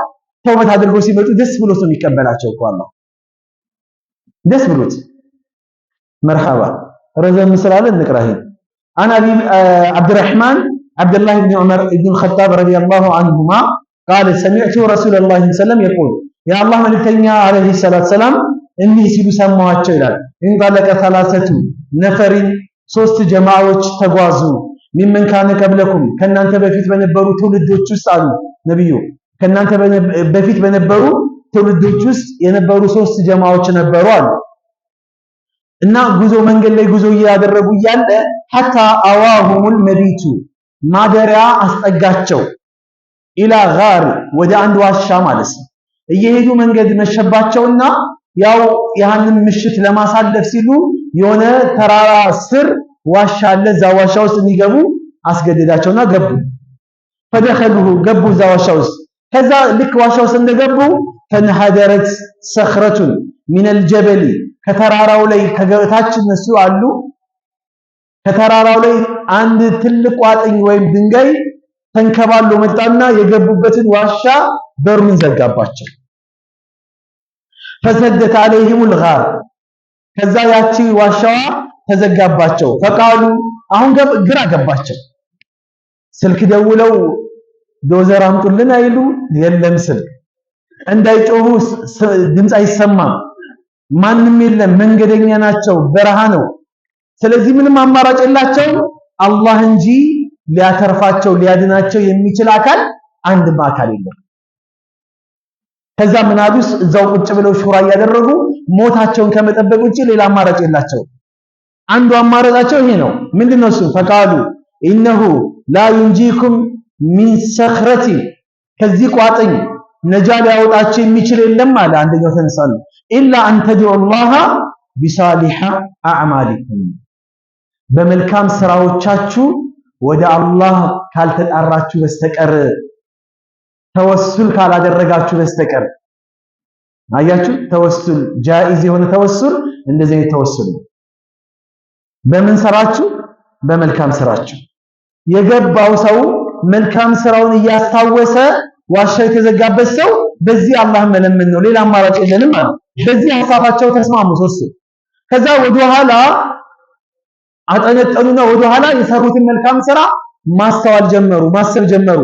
ተውበት አድርገው ሲመጡ ደስ ብሎት ነው የሚቀበላቸው እኮ አላህ። ደስ ብሎት መርሐባ ረዘም ስላለ እንቅራህ አና አብዱራህማን عبد الله بن عمر بن الخطاب رضي الله عنهما قال سمعت رسول الله صلى الله عليه وسلم يقول يا الله ملكتኛ عليه الصلاه والسلام እንዲህ ሲሉ ሰማዋቸው ይላል። እንቃለቀ ثلاثه نفر ሶስት ጀማዓዎች ተጓዙ ሚመን ካነ ቀብለኩም ከናንተ በፊት በነበሩ ትውልዶች ውስጥ አሉ ነብዩ ከናንተ በፊት በነበሩ ትውልዶች ውስጥ የነበሩ ሶስት ጀማዓዎች ነበሩ አሉ እና ጉዞ መንገድ ላይ ጉዞ እያደረጉ እያለ حتى اواهم المبيت ማደሪያ አስጠጋቸው ኢላ ጋር ወደ አንድ ዋሻ ማለት ነው። እየሄዱ መንገድ መሸባቸውና ያው ያንን ምሽት ለማሳለፍ ሲሉ የሆነ ተራራ ስር ዋሻ አለ። እዛ ዋሻ ውስጥ እንዲገቡ አስገደዳቸውና ገቡ። ፈደኸሉሁ ገቡ እዛ ዋሻ ውስጥ። ከዛ ልክ ዋሻ ውስጥ እንደገቡ ፈንሐደረት ሰኽረቱን ሚነል ጀበል ከተራራው ላይ ከገታች እነሱ አሉ ከተራራው ላይ አንድ ትልቅ ቋጥኝ ወይም ድንጋይ ተንከባሎ መጣና የገቡበትን ዋሻ በሩን ዘጋባቸው። ፈሰደት عليهم الغار ከዛ ያቺ ዋሻዋ ተዘጋባቸው። ፈቃሉ አሁን ግራ ገባቸው። ስልክ ደውለው ዶዘር አምጡልን አይሉ የለም ስልክ እንዳይጮሁ ድምጽ አይሰማም። ማንም የለም መንገደኛ ናቸው በረሃ ነው። ስለዚህ ምንም አማራጭ የላቸውም አላህ እንጂ ሊያተርፋቸው ሊያድናቸው የሚችል አካል አንድም አካል የለም። ከዛ ምናዱስ እዛው ቁጭ ብለው ሹራ ያደረጉ ሞታቸውን ከመጠበቅ ውጪ ሌላ አማራጭ የላቸው። አንዱ አማራጫቸው ይሄ ነው። ምንድነው እሱ? ፈቃሉ ኢነሁ ላ ዩንጂኩም ሚን ሰኽረቲ ከዚህ ቋጥኝ ነጃ ሊያወጣቸው የሚችል የለም አለ። አንደኛው ተነሳሉ ኢላ አን ተድዑ ላህ ቢሳሊሐ አዕማሊኩም በመልካም ስራዎቻችሁ ወደ አላህ ካልተጣራችሁ በስተቀር ተወሱል ካላደረጋችሁ በስተቀር አያችሁ ተወሱል ጃኢዝ የሆነ ተወሱል እንደዚህ ተወሱል በምን ስራችሁ በመልካም ስራችሁ የገባው ሰው መልካም ስራውን እያስታወሰ ዋሻ የተዘጋበት ሰው በዚህ አላህ መለመን ነው ሌላ አማራጭ የለንም ማለት በዚህ ሐሳባቸው ተስማሙ ሶስቱ ከዛ ወደ ኋላ አጠነጠኑና ወደ ኋላ የሰሩትን መልካም ስራ ማስተዋል ጀመሩ ማሰብ ጀመሩ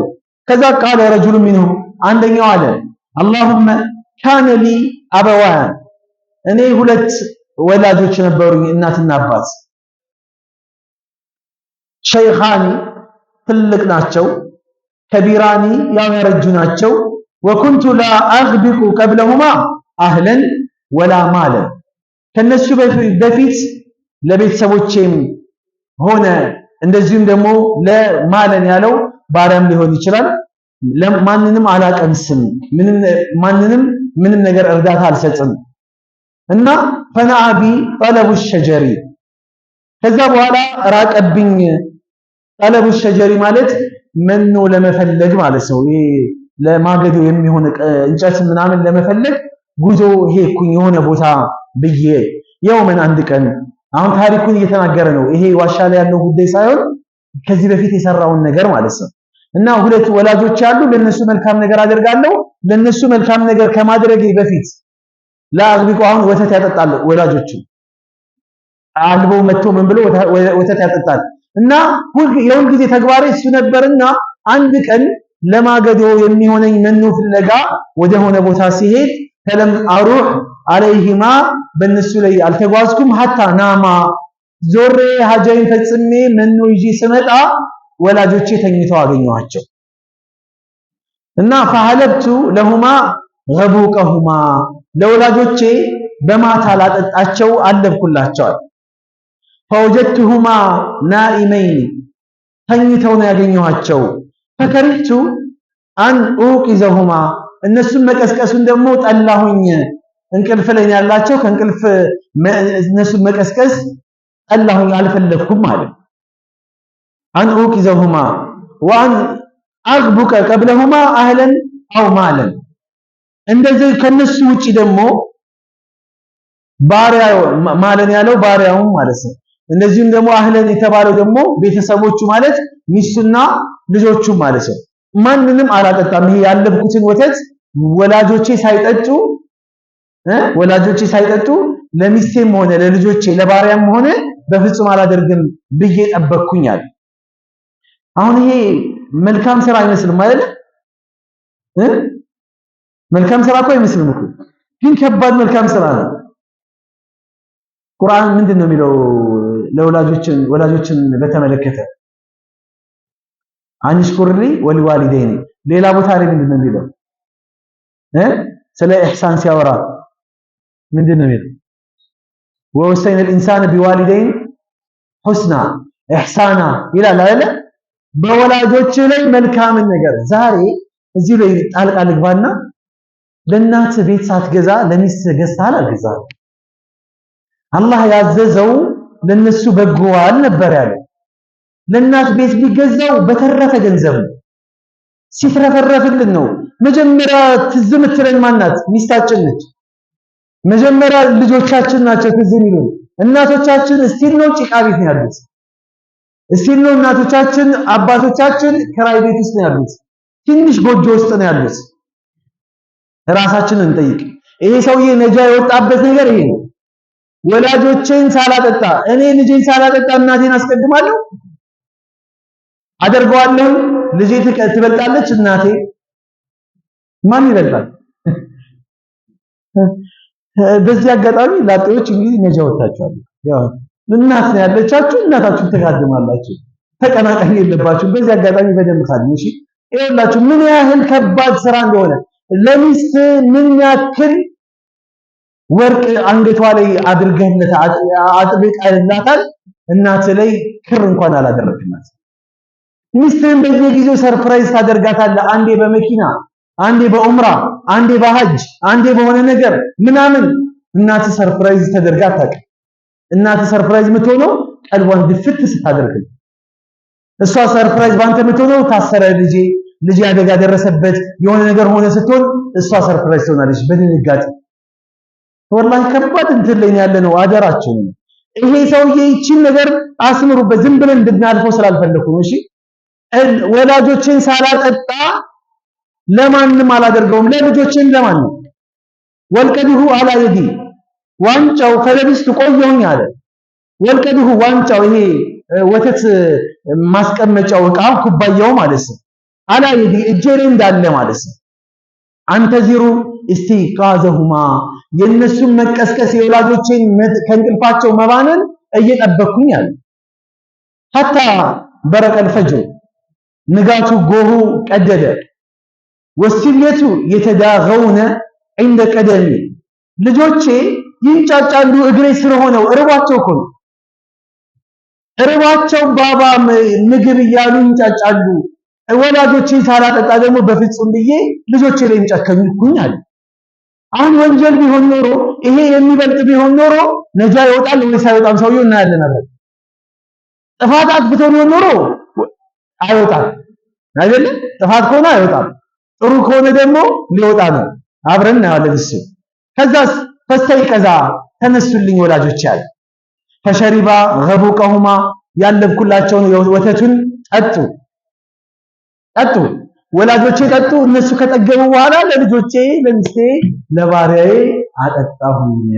ከዛ ቃለ ረጁሉ ሚንሁም አንደኛው አለ اللهم كان لي ابوان እኔ ሁለት ወላጆች ነበሩኝ እናትና አባት ሸይኻኒ ትልቅ ናቸው ከቢራኒ ያወረጁ ናቸው وكنت لا اغبق قبلهما اهلا ولا مالا ከነሱ በፊት ለቤተሰቦቼም ሆነ እንደዚሁም ደግሞ ለማለን ያለው ባሪያም ሊሆን ይችላል ለማንንም አላቀምስም ምንም ነገር እርዳታ አልሰጥም እና ፈናአቢ ጠለቡ ሸጀሪ ከዛ በኋላ ራቀብኝ ጠለቡ ሸጀሪ ማለት መኖ ለመፈለግ ማለት ነው ይሄ ለማገዶ የሚሆን እንጨት ምናምን ለመፈለግ ጉዞ ሄድኩኝ የሆነ ቦታ ብዬ የውመን አንድ ቀን አሁን ታሪኩን እየተናገረ ነው ይሄ ዋሻ ላይ ያለው ጉዳይ ሳይሆን ከዚህ በፊት የሰራውን ነገር ማለት ነው እና ሁለት ወላጆች አሉ ለነሱ መልካም ነገር አደርጋለሁ ለነሱ መልካም ነገር ከማድረጌ በፊት ላግቢቁ አሁን ወተት ያጠጣሉ ወላጆቹ አልበው መጥቶ ምን ብሎ ወተት ያጠጣል እና የሁል ጊዜ ተግባሬ እሱ ነበርና አንድ ቀን ለማገዶ የሚሆነኝ መኖ ፍለጋ ወደ ሆነ ቦታ ሲሄድ ፈለም አሩህ አለይሂማ በእነሱ ላይ አልተጓዝኩም ሐታ ናማ ዞሬ ሀጃይን ፈጽሜ መኖ ይዤ ስመጣ ወላጆቼ ተኝተው አገኘኋቸው እና ፈሐለብቱ ለሁማ ገቡቀሁማ ለወላጆቼ በማታ ላጠጣቸው አለብኩላቸዋል። ፈወጀድቱሁማ ናኢመይን ተኝተው ነው ያገኘኋቸው። ፈከሪቱ አን ኡቂዘሁማ እነሱን መቀስቀሱን ደግሞ ጠላሁኝ። እንቅልፍ ላይ ያላቸው ከእንቅልፍ እነሱን መቀስቀስ ጠላሁኝ፣ አልፈለግኩም ማለት አን ኡቂዘሁማ ወአን አግቡቀ ቀብለሁማ አህለን አው ማለን እንደዚህ ከነሱ ውጪ ደግሞ ባሪያ ማለን ያለው ባሪያውን ማለት ነው። እንደዚሁም ደግሞ አህለን የተባለው ደግሞ ቤተሰቦቹ ማለት ሚስቱና ልጆቹ ማለት ነው። ማንንም አላጠጣም። ይሄ ያለብኩትን ወተት ወላጆቼ ሳይጠጡ ለሚስቴም ሆነ ለልጆቼ ለባሪያም ሆነ በፍጹም አላደርግም ብዬ ጠበቅኩኛል። አሁን ይሄ መልካም ስራ አይመስልም አይደል? መልካም ስራ እኮ አይመስልም እኮ፣ ግን ከባድ መልካም ስራ ነው። ቁርአን ምንድን ነው የሚለው ወላጆችን በተመለከተ? አንሽኩርሊ ወሊዋሊደይኒ። ሌላ ቦታ ላይ ምንድን ነው የሚለው? ስለ ኢህሳን ሲያወራ ምንድን ነው የሚለው? ወወሰይነ ልኢንሳን ቢዋሊደይን ሁስና ኢህሳና ይላል አይደለ? በወላጆች ላይ መልካምን ነገር። ዛሬ እዚህ ላይ ጣልቃ ልግባና ለእናት ቤት ሳትገዛ ለሚስት ገዝተሃል አልገዛህም? አላህ ያዘዘው ለነሱ በጎዋል ነበር ያለው። ለእናት ቤት ቢገዛው በተረፈ ገንዘብ ነው፣ ሲትረፈረፍልን ነው። መጀመሪያ ትዝ የምትለን ማናት? ሚስታችን ነች። መጀመሪያ ልጆቻችን ናቸው ትዝ የሚሉን። እናቶቻችን እስቲል ነው ጭቃ ቤት ነው ያሉት። እስቲል ነው እናቶቻችን አባቶቻችን ከራይ ቤት ውስጥ ነው ያሉት። ትንሽ ጎጆ ውስጥ ነው ያሉት። ራሳችንን እንጠይቅ። ይሄ ሰውዬ ነጃ የወጣበት ነገር ይሄ ነው። ወላጆቼን ሳላጠጣ እኔ ልጄን ሳላጠጣ እናቴን አስቀድማለሁ? አደርገዋለሁ? ልጄ ትበልጣለች እናቴ? ማን ይበልጣል? በዚህ አጋጣሚ ላጤዎች እንግዲህ ነጃ ወጣችኋል። ያው እናት ነው ያለቻችሁ፣ እናታችሁን ተጋድማላችሁ። ተቀናቃኝ የለባችሁ። በዚህ አጋጣሚ በደንብ ካድሙ። እሺ ይኸውላችሁ ምን ያህል ከባድ ስራ እንደሆነ ለሚስት ምን ያክል ወርቅ አንገቷ ላይ አድርገህለት አጥብቀህላታል። እናት ላይ ክር እንኳን አላደረግናት። ሚስትህን በየጊዜው ሰርፕራይዝ ታደርጋታለህ። አንዴ በመኪና፣ አንዴ በኡምራ፣ አንዴ በሐጅ፣ አንዴ በሆነ ነገር ምናምን እናት ሰርፕራይዝ ተደርጋ አታውቅም። እናት ሰርፕራይዝ የምትሆነው ቀልቧን ድፍት ስታደርግ፣ እሷ ሰርፕራይዝ ባንተ የምትሆነው ታሰረ ልጅ አደጋ ደረሰበት የሆነ ነገር ሆነ ስትሆን እሷ ሰርፕራይዝ ትሆናለች በድንጋጤ። ወላሂ ከባድ እንትን ላይ ያለ ነው። አደራችሁ ይሄ ሰውዬ ይቺን ነገር አስምሩበት። ዝም ብለን እንድናልፈው ስላልፈለኩ ነው። እሺ ወላጆችን ሳላጠጣ ለማንም አላደርገውም። ለልጆችን ለማን ነው? ወልቀድሁ አላ የዲ ዋንጫው ከለብስት ቆየሁኝ አለ። ወልቀድሁ ዋንጫው ይሄ ወተት ማስቀመጫው ዕቃ ኩባያው ማለት ነው። አላ የዲ እጄ ላይ እንዳለ ማለት ነው። አንተዚሩ እስቲቃዘሁማ የነሱን መቀስቀስ የወላጆችን ከእንቅልፋቸው መባነን እየጠበቅኩኝ አለ። ሐታ በረቀል ፈጅር ንጋቱ ጎሁ ቀደደ። ወሲልየቱ የተዳገውነ عند ቀደሚ ልጆቼ ይንጫጫሉ እግሬ ስር ሆነው እርባቸው እኮ ነው። እርባቸው ባባ ምግብ እያሉ ይንጫጫሉ። ወላጆቼን ሳላጠጣ ደግሞ በፍጹም ብዬ ልጆቼ ላይ እንጨከኝኩኝ አለ። አሁን ወንጀል ቢሆን ኖሮ ይሄ የሚበልጥ ቢሆን ኖሮ ነጃ ይወጣል ወይስ አይወጣም? ሰውየው እናያለን አብረን። ጥፋት አጥፍቶ ቢሆን ኖሮ አይወጣም አይደል? ጥፋት ከሆነ አይወጣም፣ ጥሩ ከሆነ ደግሞ ሊወጣ ነው። አብረን እናያለን እሱ። ከዛስ ፈስተይቀዛ ተነሱልኝ ወላጆች አለ። ፈሸሪባ ገቡቀሁማ ያለብኩላቸውን ወተቱን ጠጡ። ወላጆቼ ጠጡ። እነሱ ከጠገቡ በኋላ ለልጆቼ፣ ለሚስቴ፣ ለባሪያዬ አጠጣሁኝ።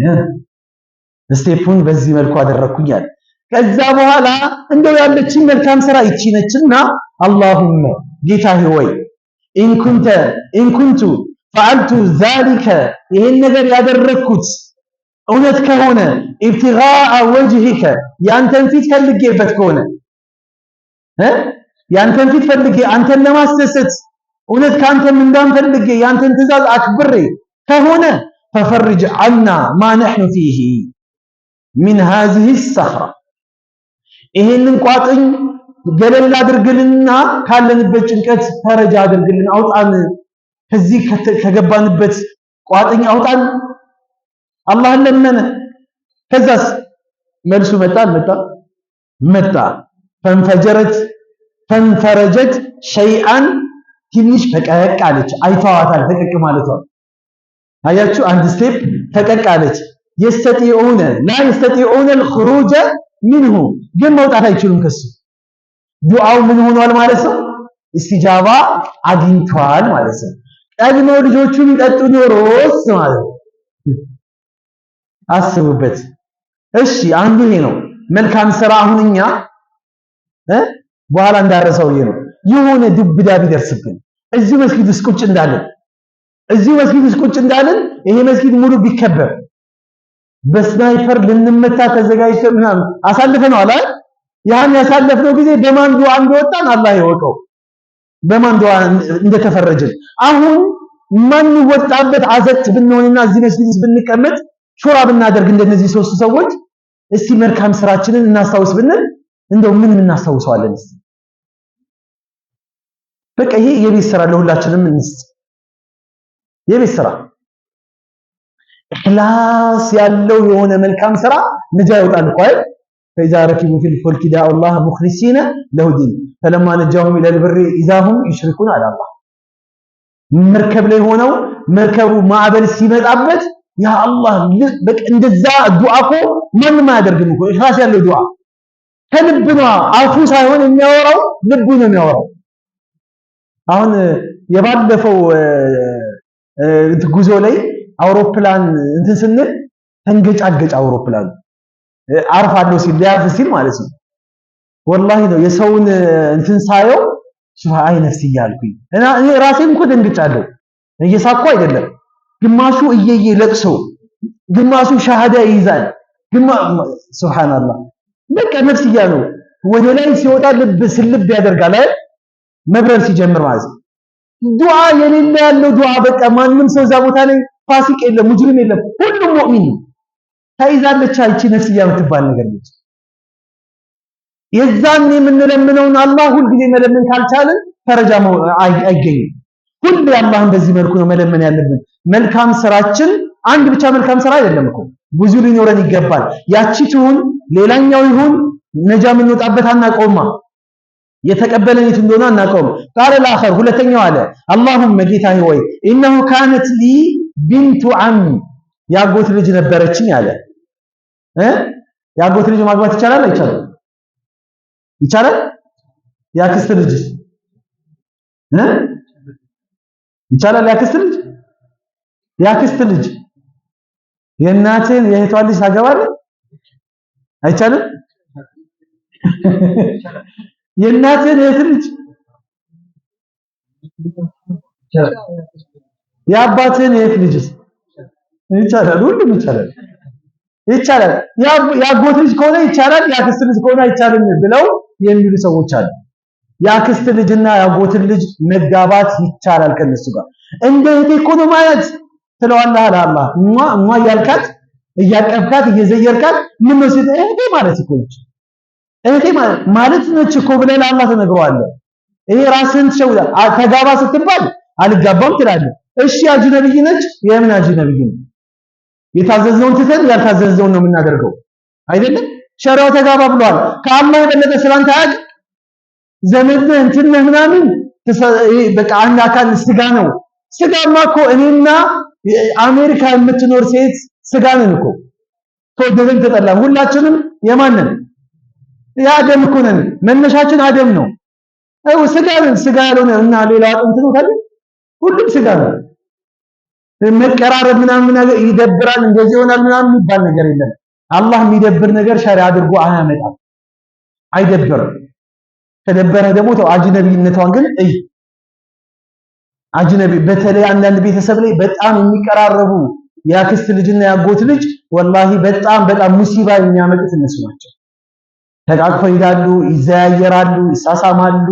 ስቴፑን በዚህ መልኩ አደረኩኛል። ከዛ በኋላ እንደው ያለችኝ መልካም ስራ ይቺ ነችና አላሁመ ጌታዬ ወይ ኢንኩንቱ ፈዐልቱ ዛሊከ ይሄን ነገር ያደረኩት እውነት ከሆነ ኢብቲጋአ ወጅሂከ ያንተን ፊት ፈልጌበት ከሆነ ያንተን ፊት ፈልጌ አንተን ለማስደሰት እውነት ካንተም እንዳንፈልጌ ያንተን ትእዛዝ አክብሬ ከሆነ ፈፈርጅ ዐና ማ ነሕኑ ፊሂ ሚን ሃዚሂ ሰኽራ ይሄንን ቋጥኝ ገለል አድርግልና ካለንበት ጭንቀት ፈረጃ አድርግልን አውጣን ከዚህ ከገባንበት ቋጥኝ አውጣን አላህን ለመነ ከዛስ መልሱ መጣ ፈንፈረጀት ሸይአን ትንሽ ፈቀቅ አለች አይተዋታል ፈቀቅ ማለቷ አያችሁ አንድ ስቴፕ ፈቀቅ አለች يستطيعون لا يستطيعون الخروج منه ግን መውጣት አይችሉም ከሱ ዱዓው ምን ሆኗል ማለት ነው ኢስቲጃባ አግኝቷል ማለት ነው ቀድሞ ልጆቹ ቢጠጡ ኖሮስ ማለት ነው አስቡበት እሺ አንዱ ይሄ ነው መልካም ስራ አሁንኛ በኋላ እንዳረሰው ይሄ ነው የሆነ ዱብዳ ቢደርስብን እዚህ መስጊድ ውስጥ ቁጭ እንዳለን ይሄ መስጊድ ሙሉ ቢከበር በስናይፐር ልንመታ ተዘጋጅተን ምናምን አሳልፈናል አይደል ያን ያሳለፍነው ጊዜ በማን ዱዓ እንደወጣን አላህ ይወቀው በማን ዱዓ እንደተፈረጀን አሁን ማን ወጣበት አዘት ብንሆንና እዚህ መስጊድ ብንቀመጥ ሹራ ብናደርግ እንደነዚህ ሶስት ሰዎች እስቲ መልካም ስራችንን እናስታውስ ብንል እንደው ምን እናስታውሰዋለን እስቲ በቃ ይሄ የቤት ስራ ለሁላችንም እንስጥ የቤት ስራ ኢኽላስ ያለው የሆነ መልካም ስራ ነጃ ይወጣል እኮ አይደል فإذا ركبوا في الفلك دعوا الله مخلصين له الدين فلما نجاهم إلى البر إذا هم يشركون على الله መርከብ ላይ ሆነው መርከቡ ማዕበል ሲመጣበት ያ አላህ በቃ እንደዛ ዱዓ እኮ ማንም አያደርግም እኮ ኢኽላስ ያለው ዱዓ ከልብ ነው አፉ ሳይሆን የሚያወራው ልቡ ነው የሚያወራው አሁን የባለፈው ጉዞ ላይ አውሮፕላን እንትን ስንል ተንገጫገጭ አውሮፕላን አርፋለሁ ሲል ሊያርፍ ሲል ማለት ነው ወላሂ ነው የሰውን እንትን ሳየው ሱብሃይ ነፍስ እያልኩኝ እና እኔ ራሴም እኮ ደንግጫለሁ እየሳኩ አይደለም ግማሹ እየየ ለቅሶ ግማሹ ሻሃዳ ይይዛል ሱብሃንአላህ በቃ ነፍስ እያለው ወደ ላይ ሲወጣ ልብ ስልብ ያደርጋል አይደል መብረር ሲጀምር ማለት ዱዓ የሌለ ያለው ዱዓ በቃ ማንም ሰው እዛ ቦታ ላይ ፋሲቅ የለም ሙጅሪም የለም ሁሉም ሙእሚን ነው ታይዛለች አይቺ ነፍስያ የምትባል ነገር ነች የዛን የምንለምነውን አላህ ሁሉ ጊዜ መለመን ካልቻለን ፈረጃ አይገኝም ሁሉ አላህን በዚህ መልኩ ነው መለመን ያለብን መልካም ስራችን አንድ ብቻ መልካም ስራ አይደለም እኮ ብዙ ሊኖረን ይገባል ያቺ ትሁን ሌላኛው ይሁን ነጃ የምንወጣበት አናውቀውማ የተቀበለን የት እንደሆነ አናውቀውም ቃል الآخر ሁለተኛው አለ اللهم ጌታዬ ወይ انه كانت لي بنت عم ያጎት ልጅ ነበረችኝ አለ ያጎት ልጅ ማግባት ይቻላል አይቻልም ይቻላል ያክስት ልጅ ይቻላል ያክስት ልጅ የእናቴን የእህቷን ልጅ ታገባለህ አይቻልም የእናቴን የእህት ልጅ የአባቴን የእህት ልጅ ይቻላል ሁሉም ይቻላል ያጎት ልጅ ከሆነ ይቻላል ያክስት ልጅ ከሆነ አይቻልም ብለው የሚሉ ሰዎች አሉ ያክስት ልጅና ያጎት ልጅ መጋባት ይቻላል ከነሱ ጋር እንደ እህቴ እኮ ነው ማለት ትለዋለህ አላህ እማ ያልካት እያቀፍካት እየዘየርካት ምን ነው እህቴ ማለት እኮ ነች እህቴ ማለት ነች እኮ ብለህ አላህ ተነግሯለህ ይሄ ራስህን ትሸውዳ ተጋባ ስትባል አልጋባም ትላለህ እሺ አጅነብይ ነች የምን አጅነብይ ነው የታዘዘውን ትተን ያልታዘዘውን ነው የምናደርገው አይደለም ሸሪዓው ተጋባ ብሏል ከአላህ የበለጠ ስላንተ አያውቅ ዘመድ እንትን ምናምን በቃ አንድ አካል ስጋ ነው ስጋማ እኮ እኔና አሜሪካ የምትኖር ሴት ስጋ ነን እኮ ተወደደን ተጠላ ሁላችንም የማንን የአደም እኮ ነን መነሻችን አደም ነው ስጋ ነን ስጋ ያልሆነ እና ሌላ አጥንት ነው ካለ ሁሉም ስጋ ነው መቀራረብ ምናምን ነገር ይደብራል እንደዚህ ይሆናል ምናምን የሚባል ነገር የለም አላህ የሚደብር ነገር ሸሪዓ አድርጎ አያመጣም አይደብርም ተደበረ ደግሞ ተው አጅነቢነቷን ግን አጅነቢ በተለይ አንዳንድ ቤተሰብ ላይ በጣም የሚቀራረቡ ያክስት ልጅና ያጎት ልጅ ወላሂ በጣም ሙሲባ የሚያመጡት እነሱ ናቸው። ተቃቅፈው ይሄዳሉ፣ ይዘያየራሉ፣ ይሳሳማሉ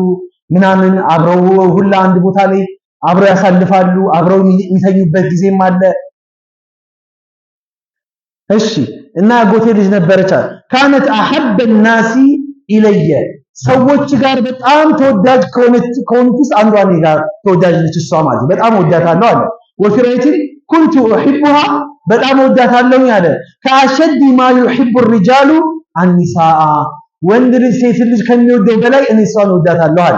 ምናምን አብረው ሁላ አንድ ቦታ ላይ አብረው ያሳልፋሉ። አብረው የሚተኙበት ጊዜም አለ። እሺ እና ያጎቴ ልጅ ነበረች። ካነት አሐበ الناس ኢለየ ሰዎች ጋር በጣም ተወዳጅ ከሆኑት ውስጥ አንዷ እኔ ጋር ተወዳጅ ነች። እሷ ማለት በጣም ወዳታለሁ አለ። ወፊራይት ኩንቱ እሕቡሃ በጣም ወዳታለሁ አለ። ከአሸድ ማ يحب الرجال النساء ወንድ ልጅ ሴት ልጅ ከሚወደው በላይ እኔ እሷን ወዳታለሁ አለ።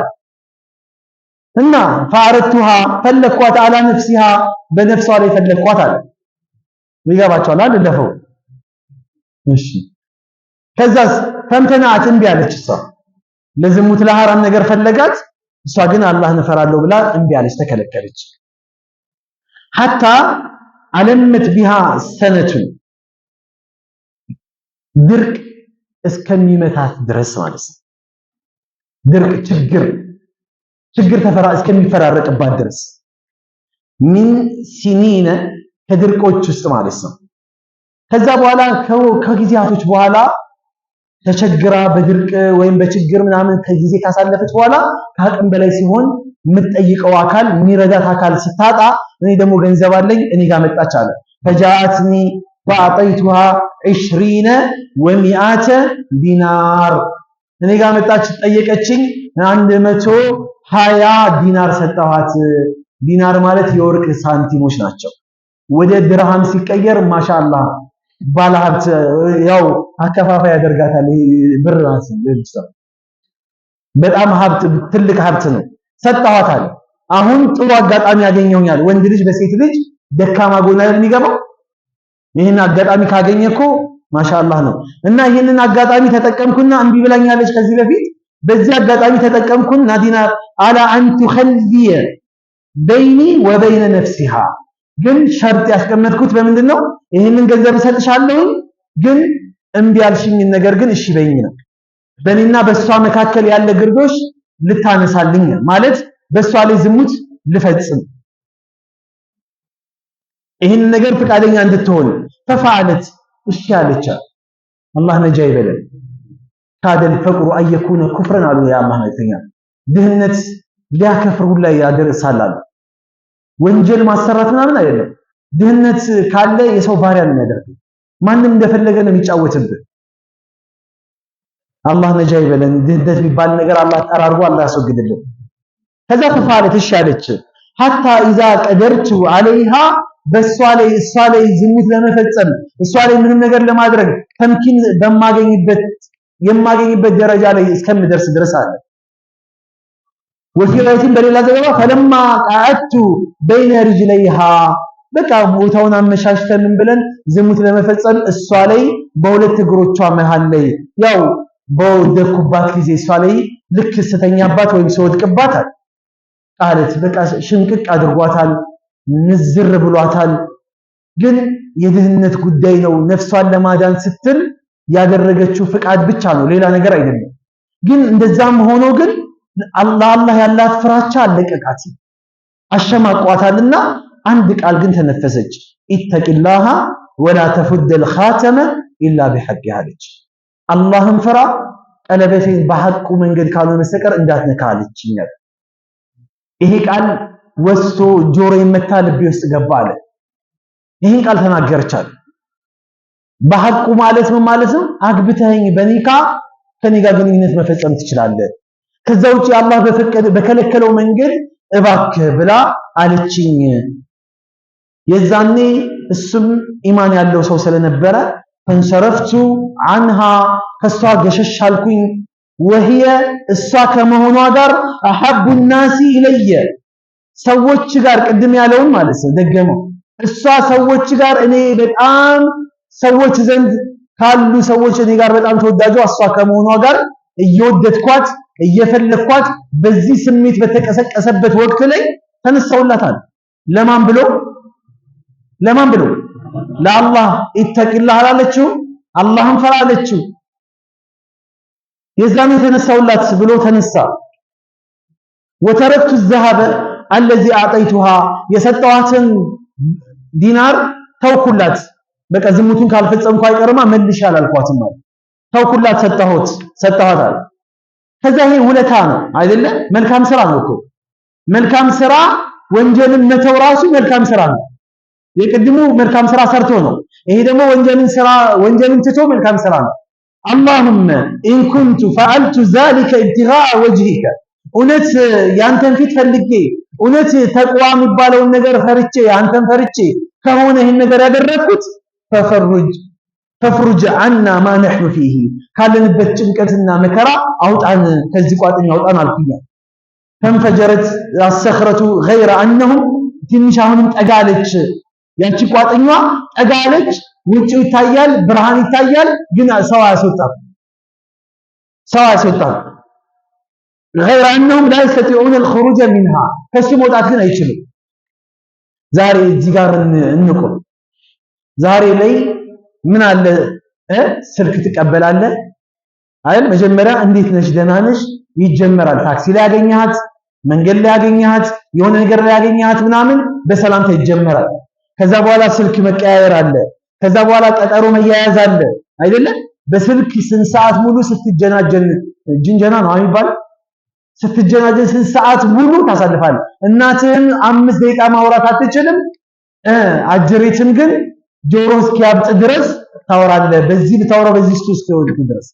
እና ፈአረቱሃ ፈለኳት አላ ነፍሲሃ በነፍሷ ላይ ፈለኳት አለ። ይገባቸዋል አይደል? ለፈው እሺ ከዛስ ፈምተናት እምቢ አለች። እሷ ለዝሙት ለሐራም ነገር ፈለጋት። እሷ ግን አላህን እፈራለሁ ብላ እምቢ አለች፣ ተከለከለች። ሐታ አለመት ቢሃ ሰነቱን ድርቅ እስከሚመታት ድረስ ማለት ነው። ድርቅ ችግር ተፈራ እስከሚፈራረቅባት ድረስ ሚን ሲኒነ ከድርቆች ውስጥ ማለት ነው። ከዛ በኋላ ከጊዜያቶች በኋላ ተቸግራ በድርቅ ወይም በችግር ምናምን ከጊዜ ካሳለፈች በኋላ ከአቅም በላይ ሲሆን የምትጠይቀው አካል የሚረዳት አካል ስታጣ እኔ ደግሞ ገንዘብ አለኝ እኔ ጋር መጣች አለ። ፈጃአትኒ ወአጠይቱሃ 20 ወሚአተ ዲናር እኔ ጋር መጣች፣ ጠየቀችኝ 120 ዲናር ሰጠኋት። ዲናር ማለት የወርቅ ሳንቲሞች ናቸው። ወደ ድርሃም ሲቀየር ማሻአላህ ባለሀብት ያው አከፋፋይ ያደርጋታል። ብር ራስ በጣም ሀብት ትልቅ ሀብት ነው። ሰጣኋታል። አሁን ጥሩ አጋጣሚ ያገኘውኛል። ወንድ ልጅ በሴት ልጅ ደካማ ጎን አይደል የሚገባው? ይሄን አጋጣሚ ካገኘኮ ማሻአላህ ነው። እና ይሄንን አጋጣሚ ተጠቀምኩና እምቢ ብላኛለች ከዚህ በፊት። በዚህ አጋጣሚ ተጠቀምኩና ዲናር አላ አን ትኸልየ በይኒ ወበይነ ነፍሲሃ ግን ሸርጥ ያስቀመጥኩት በምንድነው? ይሄንን ገንዘብ እሰጥሻለሁ ግን እምቢ ያልሽኝን ነገር ግን እሺ በይኝ ነው። በእኔና በሷ መካከል ያለ ግርዶሽ ልታነሳልኝ ማለት በሷ ላይ ዝሙት ልፈጽም ይሄን ነገር ፍቃደኛ እንድትሆን ተፋዓለት እሺ አለች። አላህ ነጃ ይበለን። ካደል ፈቅሩ አየኩነ ኩፍረን አሉ የአላህ መልእክተኛ። ድህነት ሊያከፍር ሁላ ያደርሳል። ወንጀል ማሰራት ምናምን አይደለም። ድህነት ካለ የሰው ባሪያ ነው የሚያደርገው። ማንም እንደፈለገ ነው የሚጫወትብህ። አላህ ነጃ ይበለን። ድህነት የሚባል ነገር አላህ ጠራርጎ አላህ ያስወግድልን። ከዛ ተፋዓለት እሺ አለች። ሐታ ኢዛ ቀደርቱ አለይሃ በእሷ ላይ ዝሙት ለመፈጸም እሷ ላይ ምንም ነገር ለማድረግ ተምኪን የማገኝበት ደረጃ ላይ እስከምደርስ ድረስ አለ። ወፊራይትን በሌላ ዘገባ ፈለማ ቃዓቱ በይነ ሪጅለይሃ በቃ ቦታውን አመሻሽተን ብለን ዝሙት ለመፈጸም እሷ ላይ በሁለት እግሮቿ መሃል ላይ ያው በወደኩባት ጊዜ እሷ ላይ ልክ ስተኛባት ወይም ስወድቅባት ቃለት በቃ ሽምቅቅ አድርጓታል፣ ንዝር ብሏታል። ግን የድህነት ጉዳይ ነው። ነፍሷን ለማዳን ስትል ያደረገችው ፍቃድ ብቻ ነው፣ ሌላ ነገር አይደለም። ግን እንደዛም ሆኖ ግን አላህ ያላት ፍራቻ አለቀቃት፣ አሸማቋታልና አንድ ቃል ግን ተነፈሰች። ኢተቂላሃ ወላ ተፉደል ኻተመ ኢላ ቢሐቅ አለች። አላህን ፍራ ቀለበቴን በሐቁ መንገድ ካልሆነ በስተቀር እንዳትነካ አለችኝ። ይሄ ቃል ወስቶ ጆሮ የመታ ልቤ ውስጥ ገባ አለ። ይሄን ቃል ተናገረቻል። በሐቁ ማለት ምን ማለት ነው? አግብተኸኝ በኒካ ከኔ ጋር ግንኙነት መፈጸም ትችላለህ። ከዛ ውጪ አላህ በከለከለው መንገድ እባክህ ብላ አለችኝ። የዛኔ እሱም ኢማን ያለው ሰው ስለነበረ ፈንሰረፍቱ አንሃ ከሷ ገሸሽ አልኩኝ። ወህየ እሷ ከመሆኗ ጋር አሐቡ الناس ኢለየ ሰዎች ጋር ቅድም ያለውን ማለት ነው ደገመው። እሷ ሰዎች ጋር እኔ በጣም ሰዎች ዘንድ ካሉ ሰዎች እኔ ጋር በጣም ተወዳጇ እሷ ከመሆኗ ጋር እየወደድኳት እየፈለኳት በዚህ ስሜት በተቀሰቀሰበት ወቅት ላይ ተነሳውላታል። ለማን ብሎ ለአላህ ኢተቂላህ አላለችው፣ አላህን ፈራ አለችው። የዛኔ ተነሳውላት ብሎ ተነሳ። ወተረክቱ الذهب الذي اعطيتها የሰጠዋትን ዲናር ተውኩላት። በቃ ዝሙቱን ካልፈጸምኩ አይቀርማ መልሼ አላልኳትም ማለት ተውኩላት፣ ሰጠኋት አለ። ከዛ ይሄ ውለታ ነው አይደለ? መልካም ስራ ነው እኮ መልካም ስራ። ወንጀልን መተው ራሱ መልካም ስራ ነው። የቅድሙ መልካም ስራ ሰርቶ ነው፣ ይሄ ደግሞ ወንጀልን ትቶ መልካም ስራ ነው። اللهم إن كنت فعلت ذلك ابتغاء وجهك እውነት ያንተን ፊት ፈልጌ እውነት ተቅዋ የሚባለውን ነገር ፈርቼ አንተን ፈርቼ ከሆነ ይሄን ነገር ያደረኩት ፈፍሩጅ عنا ما نحن فيه ካለንበት ጭንቀትና መከራ አውጣን፣ ከዚህ ቋጥኝ አውጣን አልኩኝ። ፈንፈጀረት الصخرة غير أنهم ትንሽ አሁንም ጠጋለች፣ ያቺ ቋጥኛ ጠጋለች። ውጭው ይታያል፣ ብርሃን ይታያል፣ ግን ሰው አያስወጣም። غير أنهم لا يستطيعون الخروج منها ከሱ መውጣት ግን አይችሉም። ዛሬ እዚህ ጋር እንቆም። ዛሬ ላይ ምን አለ ስልክ ትቀበላለህ አይደል? መጀመሪያ እንዴት ነሽ ደህና ነሽ ይጀመራል። ታክሲ ላይ ያገኘሃት፣ መንገድ ላይ ያገኘሃት፣ የሆነ ነገር ላይ ያገኘሃት ምናምን በሰላምታ ይጀመራል። ከዛ በኋላ ስልክ መቀያየር አለ። ከዛ በኋላ ቀጠሮ መያያዝ አለ አይደለ? በስልክ ስንት ሰዓት ሙሉ ስትጀናጀን፣ ጅንጀና ነው የሚባለው፣ ስትጀናጀን ስንት ሰዓት ሙሉ ታሳልፋለህ። እናትህን 5 ደቂቃ ማውራት አትችልም። አጅሬትን ግን ጆሮ እስኪያብጥ ድረስ ታወራለህ። በዚህ ብታወራው በዚህ እስኪወድ ድረስ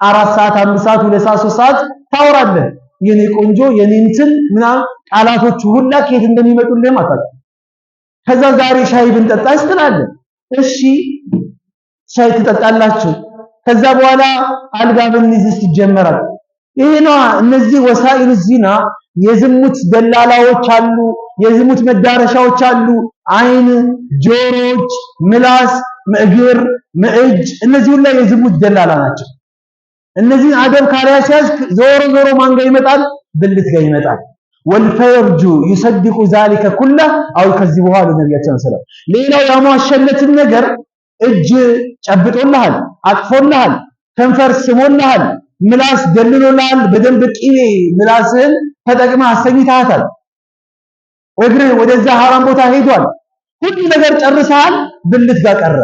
4 ሰዓት 5 ሰዓት 2 ሰዓት 3 ሰዓት ታወራለህ። የኔ ቆንጆ የኔ እንትን ምናምን ቃላቶቹ ሁላ ከየት እንደሚመጡልህ አታውቅም። ከዛ ዛሬ ሻይ ብንጠጣ ትላለህ። እሺ ሻይ ትጠጣላችሁ። ከዛ በኋላ አልጋ ብንይዝስ ይጀመራል። ይሄ ነው። እነዚህ ወሳኢሉ ዚና የዝሙት ደላላዎች አሉ፣ የዝሙት መዳረሻዎች አሉ። አይን፣ ጆሮች፣ ምላስ፣ እግር፣ እጅ፣ እነዚህ ሁሉ የዝሙት ደላላ ናቸው። እነዚህን አደብ ካልያዝክ ዞሮ ማን ጋር ይመጣል? ብልት ጋር ይመጣል። ወልፈርጁ ይሰድቁ ዛሊከ ኩለ አው ከዚበው አሉ ነብያችን ሰለላሁ ዐለይሂ ወሰለም። ሌላው ያሟሸለትን ነገር እጅ ጨብጦልሃል፣ አቅፎልሃል፣ ከንፈር ስሞልሃል፣ ምላስ ደልሎልሃል፣ በደንብ ቂቤ ምላስህን ተጠቅመህ አሰኝተሃታል። እግር ወደዛ ሐራም ቦታ ሄዷል። ሁሉ ነገር ጨርሰሃል፣ ብልት ጋር ቀረ።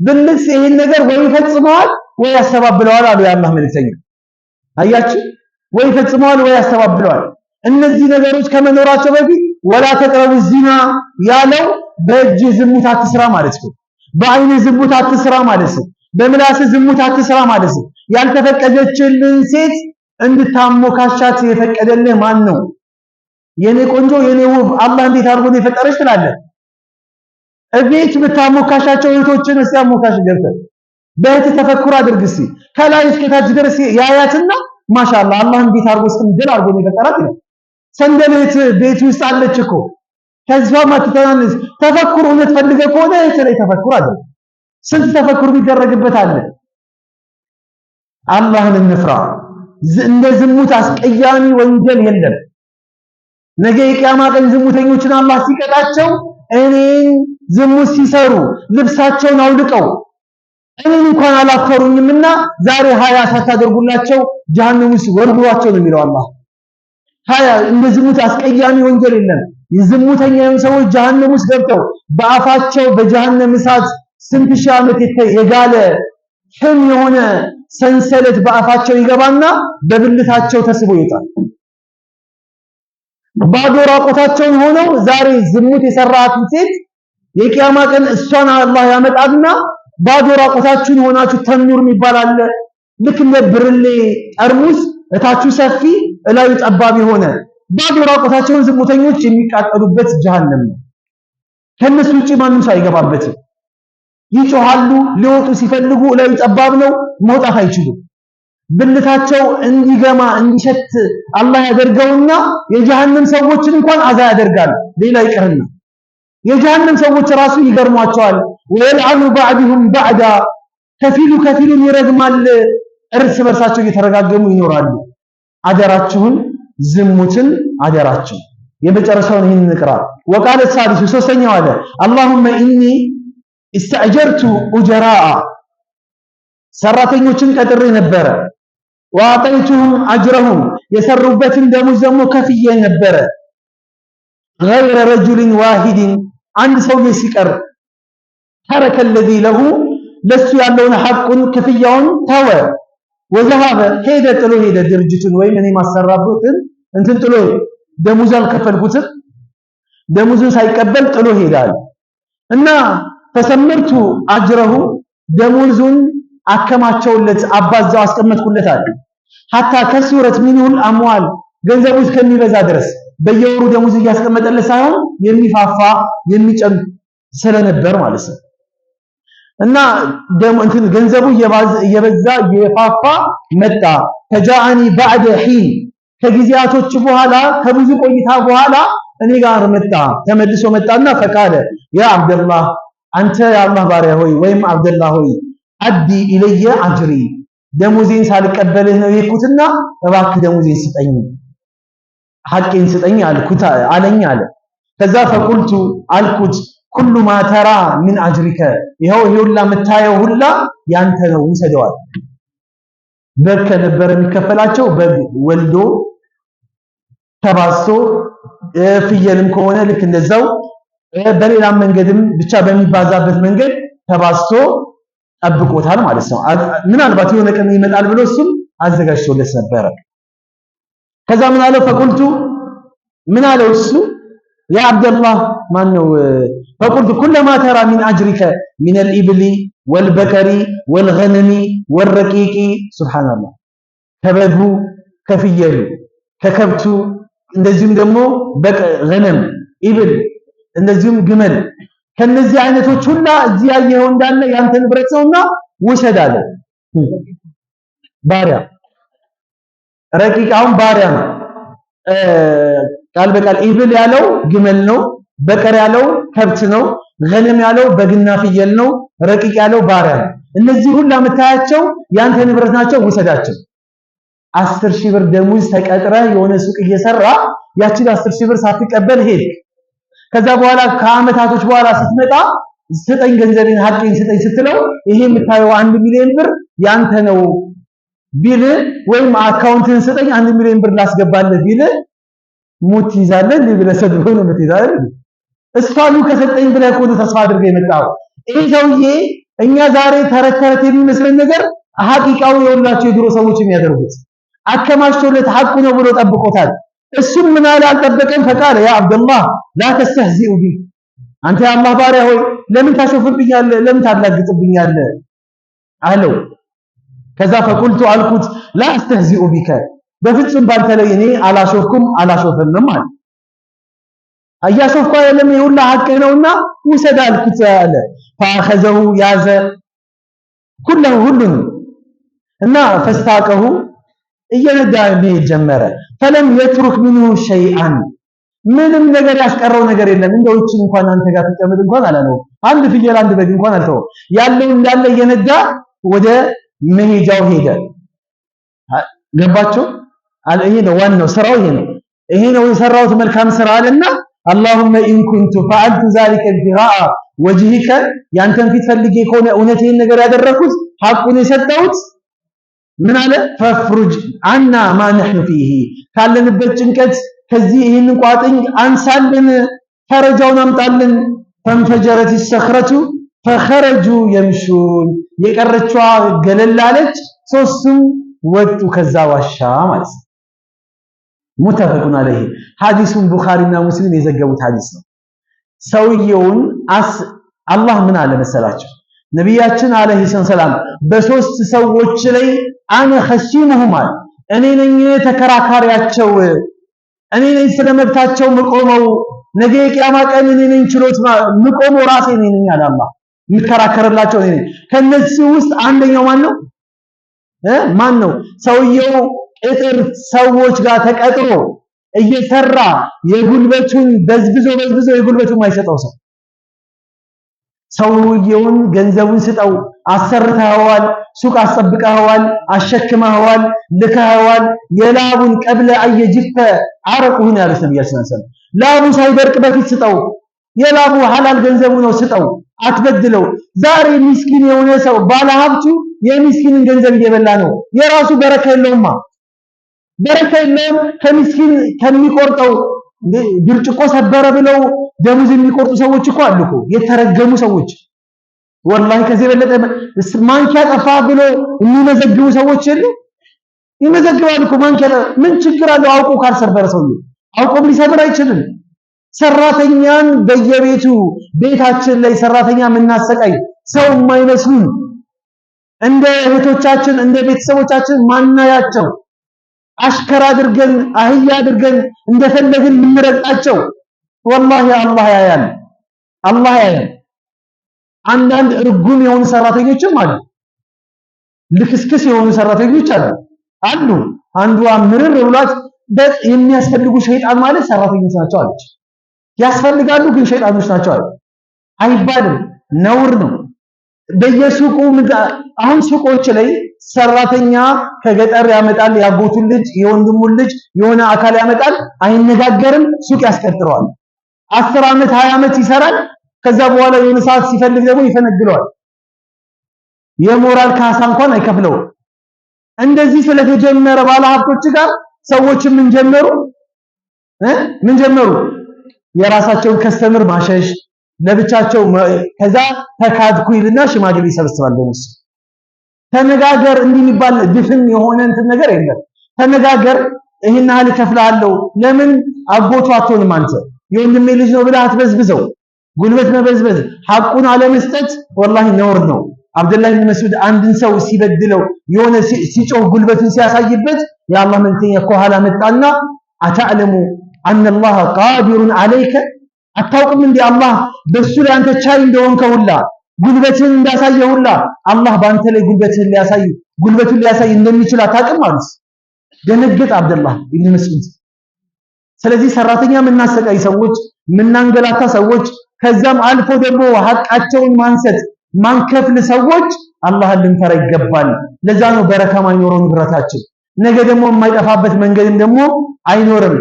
ብልት ይሄን ነገር ወይ ፈጽመዋል ወይ ያስተባብለዋል አሉ የአላህ መልእክተኛ። አያችሁ፣ ወይ ፈጽመዋል ወይ ያስተባብለዋል። እነዚህ ነገሮች ከመኖራቸው በፊት ወላ ተቅረቡ ዚና ያለው በእጅ ዝሙት አትስራ ማለት ነው። በአይን ዝሙት አትስራ ማለት ነው። በምላስ ዝሙት አትስራ ማለት ነው። ያልተፈቀደችልን ሴት እንድታሞካሻት የፈቀደልህ ማን ነው? የኔ ቆንጆ የኔ ውብ አላህ እንዴት አድርጎ ነው የፈጠረሽ ትላለህ። እቤት ብታሞካሻቸው እህቶችን እስቲ አሞካሽ ገብተህ በእህት ተፈኩር አድርግ እስቲ ከላይ እስከ ታች ድረስ ያያትና ማሻአላህ አላህ እንዴት አድርጎ እስከምድል አድርጎ ነው የፈጠራት ይላል። ሰንደሌት ቤት ውስጥ አለች እኮ ከዛ ማትተናንስ ተፈኩር እውነት ፈልገህ ከሆነ እህት ላይ ተፈኩር አድርግ። ስንት ተፈኩር ቢደረግበት አለ። አላህን እንፍራ። እንደ ዝሙት አስቀያሚ ወንጀል የለም። ነገ የቂያማ ቀን ዝሙተኞችን አላህ ሲቀጣቸው እኔን ዝሙት ሲሰሩ ልብሳቸውን አውልቀው እኔን እንኳን አላፈሩኝምና ዛሬ 20 ሳታደርጉላቸው ጀሃነም ውስጥ ወርውሯቸው ነው የሚለው አላህ። 20 እንደ ዝሙት አስቀያሚ ወንጀል የለም። የዝሙተኛም ሰዎች ጀሃነም ውስጥ ገብተው በአፋቸው በጀሃነም እሳት ስንት ሺህ ዓመት የጋለ ፍም የሆነ ሰንሰለት በአፋቸው ይገባና በብልታቸው ተስቦ ይወጣል። ባዶ ራቆታቸውን ሆነው ዛሬ ዝሙት የሰራትን ሴት የቂያማ ቀን እሷን አላህ ያመጣና ባዶ ራቆታችሁን ሆናችሁ ተኑር የሚባል አለ። ልክ እንደ ብርሌ ጠርሙስ እታችሁ ሰፊ እላዩ ጠባብ የሆነ ባዶ ራቆታቸውን ዝሙተኞች የሚቃጠሉበት ጀሃነም ነው። ከነሱ ውጪ ማንም ሰው አይገባበትም። ይጮሃሉ፣ ሊወጡ ሲፈልጉ እላዩ ጠባብ ነው፣ መውጣት አይችሉም። ብልታቸው እንዲገማ እንዲሸት አላህ ያደርገውና የጀሃነም ሰዎችን እንኳን አዛ ያደርጋል። ሌላ ይቀርና የጀሃነም ሰዎች ራሱ ይገርሟቸዋል። ወልዐኑ ባዕዱሁም ባዕዳ ከፊሉን ይረግማል። እርስ በርሳቸው እየተረጋገሙ ይኖራሉ። አደራችሁን ዝሙትን አደራችሁ። የመጨረሻውን ይህን እንቅራ። ወቃለ ሳሊሱ ሶስተኛው አለ አላሁመ ኢኒ استأجرت أجراء ሰራተኞችን ቀጥሬ ነበረ። ወአጠይቱሁም አጅረሁም የሰሩበትን ደሞዝ ደግሞ ከፍዬ ነበረ። غير رجل واحد አንድ ሰው ሲቀር ተረከ الذي له ለሱ ያለውን ሐቁን ክፍያውን ተወ ወዘሃበ ሄደ ጥሎ ሄደ ድርጅቱን ወይም እኔ ማሰራበትን እንትን ጥሎ ደሞዝ አልከፈልኩትም ደሞዙን ሳይቀበል ጥሎ ሄዳል እና ተሰምርቱ አጅረሁ ደሞዙን አከማቸውለት አባዛው አስቀመጥኩለታል ሐታ ከሱረት ሚንሁል አምዋል ገንዘቡ እስከሚበዛ ድረስ በየወሩ ደሞዝ እያስቀመጠለት ሳይሆን የሚፋፋ የሚጨም ስለነበር ማለት ነው እና ገንዘቡ እየበዛ እየፋፋ መጣ ተጃአኒ بعد حين ከጊዜያቶች በኋላ ከብዙ ቆይታ በኋላ እኔ ጋር መጣ ተመልሶ መጣና ፈቃደ ያ አብደላህ አንተ የአላህ ባሪያ ሆይ ወይም አብደላህ ሆይ አዲ ኢለየ አጅሪ ደሞዜን ሳልቀበልህ ነው የኩትና እባክህ ደሞዜን ስጠኝ ሐቄን ስጠኝ አልኩት አለኝ አለ ከዛ ፈቁልቱ አልኩት ኩሉ ማ ተራ ምን አጅሪከ ይሄው ሁላ መታየው ሁላ ያንተ ነው ውሰደዋል በግ ከነበረ የሚከፈላቸው በግ ወልዶ ተባሶ ፍየልም ከሆነ ልክ እንደዛው በሌላም መንገድም ብቻ በሚባዛበት መንገድ ተባሶ ጠብቆታል ማለት ነው ምናልባት የሆነ ቀን ይመጣል ብሎ እሱም አዘጋጅቶለት ነበር ከዛ ምን አለ ፈቁልቱ ምን አለ እሱ يا عبد الله ما انه فقلت كل ما ترى من اجرك من الابل والبقر والغنم والرقيق سبحان الله ከበጉ ከፍየሉ ከከብቱ እንደዚህም ደግሞ ገነም ኢብል እንደዚህም ግመል ከነዚህ አይነቶች ሁላ እዚህ ያየው እንዳለ ያንተ ንብረት ነውና ውሰድ አለ ባሪያ ረቂቃውን ባሪያ ነው ቃል በቃል ኢብል ያለው ግመል ነው በቀር ያለው ከብት ነው ገነም ያለው በግና ፍየል ነው ረቂቅ ያለው ባሪያ ነው እነዚህ ሁላ መታያቸው ያንተ ንብረት ናቸው ውሰዳቸው 10000 ብር ደሞዝ ተቀጥረ የሆነ ሱቅ እየሰራ ያቺን 10000 ብር ሳትቀበል ሄድ ከዛ በኋላ ከአመታቶች በኋላ ስትመጣ ስጠኝ ገንዘቤን ሐቄን ስጠኝ ስትለው ይሄ የምታየው 1 ሚሊዮን ብር ያንተ ነው ቢል ወይም አካውንትን ስጠኝ 1 ሚሊዮን ብር ላስገባልህ ቢል ሙት ይዛለ ለብለህ ሰድቦ ነው የምትይዛል እስፋሉ ከሰጠኝ ብለህ እኮ ተስፋ አድርገህ የመጣው ይሄ ሰውዬ እኛ ዛሬ ተረተረት የሚመስለን ነገር ሐቂቃው የሁላችሁ የድሮ ሰዎች የሚያደርጉት አከማችቶለት ሐቁ ነው ብሎ ጠብቆታል እሱም ምን አለ አልጠበቀም ፈቃለ ያ አብደላህ لا تستهزئ بي አንተ የአላህ ባሪያ ሆይ ለምን ታሾፍብኛለህ ለምን ታላግጥብኛለህ አለው ከዛ ፈቁልቱ አልኩት لا استهزئ بك በፍጹም ባንተ ላይ እኔ አላሾፍኩም አላሾፍም ማለት አያሾፍኩ አይደለም ይሁላ ሐቅ ነውና ውሰድ አልኩት አለ فاخذه ያዘ ሁሉን እና ፈስታቀሁ እየነዳ መሄድ ጀመረ فلم يترك منه شيئا ምንም ነገር ያስቀረው ነገር የለም እንደው እቺ እንኳን አንተ ጋር ተቀመጥ እንኳን አላለው አንድ ፍየል አንድ በግ እንኳን አልተው ያለው እንዳለ እየነዳ ወደ መሄጃው ሄደ ገባችሁ ይሄ ነው ዋናው ስራው ይሄ ነው የሰራውት መልካም ስራ አለና اللهم ان كنت فعلت ذلك ابتغاء وجهك ያንተን ፊት ፈልጌ ከሆነ እውነቴን ነገር ያደረኩት ሐቁን የሰጠሁት ምን አለ ففرج عنا ما نحن فيه ካለንበት ጭንቀት ከዚህ ይሄንን ቋጥኝ አንሳልን ፈረጃውን አምጣልን فانفجرت الصخرة فخرجوا يمشون የቀረችዋ ገለላለች ሶስቱም ወጡ ከዛ ዋሻ ማለት ሙተፈቁን አለይሂ ሐዲሱን ቡኻሪና ሙስሊም የዘገቡት ሐዲስ ነው ሰውየውን አላህ ምን አለ መሰላችሁ ነብያችን አለይሂ ሰላም በሶስት ሰዎች ላይ አነ ኸሺሙሁም እኔ ነኝ ተከራካሪያቸው እኔ ነኝ ስለመብታቸው መቆመው ነገ የቂያማ ቀን እኔ ነኝ ችሎት መቆመው ራሴ ነኝ አለ አላህ የሚከራከርላቸው እኔ ከነዚህ ውስጥ አንደኛው ማን ነው ሰውየው ቅጥር ሰዎች ጋር ተቀጥሮ እየሰራ የጉልበቱን በዝብዞ የጉልበቱን ማይሰጠው ሰውየውን ገንዘቡን ስጠው አሰርተዋል ሱቅ አስጠብቀዋል አሸክመዋል ልከዋል የላቡን ቀብለ አየጅፈ አረቁን ያለ ነብያችን ሰለላሁ ላቡ ሳይደርቅ በፊት ስጠው የላቡ ሐላል ገንዘቡ ነው ስጠው አትበድለው ዛሬ ምስኪን የሆነ ሰው ባለሀብቱ የሚስኪንን ገንዘብ እየበላ ነው የራሱ በረካ የለውማ በረካ የለም ከሚስኪን ከሚቆርጠው ብርጭቆ ሰበረ ብለው ደሙዝ የሚቆርጡ ሰዎች እኮ አሉ እኮ የተረገሙ ሰዎች ወላሂ ከዚህ የበለጠ ማንኪያ ጠፋ ብሎ የሚመዘግቡ ሰዎች የሉ? ይመዘግባሉ እኮ ማንኪያ ምን ችግር አለው? አውቆ ካልሰበረ ሰውዬው አውቆም ሊሰብር አይችልም። ሰራተኛን በየቤቱ ቤታችን ላይ ሰራተኛ የምናሰቃይ ሰው የማይመስሉን እንደ እህቶቻችን እንደ ቤተሰቦቻችን ማናያቸው አሽከር አድርገን አህያ አድርገን እንደፈለግን የምንረግጣቸው ወላሂ አላህ ያያል፣ አላህ ያያል። አንዳንድ እርጉም የሆኑ ሰራተኞችም አሉ፣ ልክስክስ የሆኑ ሰራተኞች አሉ። አንዷ ምርር ብሏት የሚያስፈልጉ ሸይጣን ማለት ሰራተኞች ናቸው አለች። ያስፈልጋሉ ግን ሸይጣኖች ናቸው አለ አይባልም፣ ነውር ነው። በየሱቁ አሁን ሱቆች ላይ ሰራተኛ ከገጠር ያመጣል፣ ያጎቱን ልጅ የወንድሙን ልጅ የሆነ አካል ያመጣል፣ አይነጋገርም፣ ሱቅ ያስቀጥረዋል። 10 ዓመት 20 ዓመት ይሰራል። ከዛ በኋላ የሆነ ሰዓት ሲፈልግ ደግሞ ይፈነግለዋል። የሞራል ካሳ እንኳን አይከፍለውም። እንደዚህ ስለተጀመረ ባለሀብቶች ጋር ሰዎች ምን ጀመሩ? የራሳቸውን ከስተምር ማሸሽ ለብቻቸው። ከዛ ተካድኩ ይልና ሽማግሌ ይሰበስባል። ደሞዝ ተነጋገር እንዲህ የሚባል ድፍን የሆነ እንትን ነገር የለም። ተነጋገር፣ ይሄን ያህል እከፍልሃለሁ። ለምን አጎቱ አትሆንም አንተ? የወንድሜ ልጅ ነው ብለህ አትበዝብዘው። ጉልበት መበዝበዝ፣ ሐቁን አለመስጠት ወላሂ ነውር ነው። አብዱላህ ኢብኑ መስዑድ አንድን ሰው ሲበድለው የሆነ ሲጮህ ጉልበቱን ሲያሳይበት የአላህ መልእክተኛ ከኋላ መጣና አተዕለሙ አነላህ ቃዲሩን አለይከ፣ አታውቅም እንዴ አላህ በሱ ላይ አንተ ቻይ እንደሆንከውላ ጉልበትህን እንዳሳየሁላ አላህ በአንተ ላይ ጉልበቱን ሊያሳይ እንደሚችል አታውቅም አሉት። ደነገጠ አብዱላህ ኢብኑ መስዑድ። ስለዚህ ሰራተኛ የምናሰቃይ ሰዎች፣ የምናንገላታ ሰዎች፣ ከዛም አልፎ ደግሞ ሐቃቸውን ማንከፍል ሰዎች አላህን ልንፈራ ይገባል። ለዛ ነው በረካ ማይኖረው ንብረታችን፣ ነገ ደግሞ የማይጠፋበት መንገድም ደግሞ አይኖርም።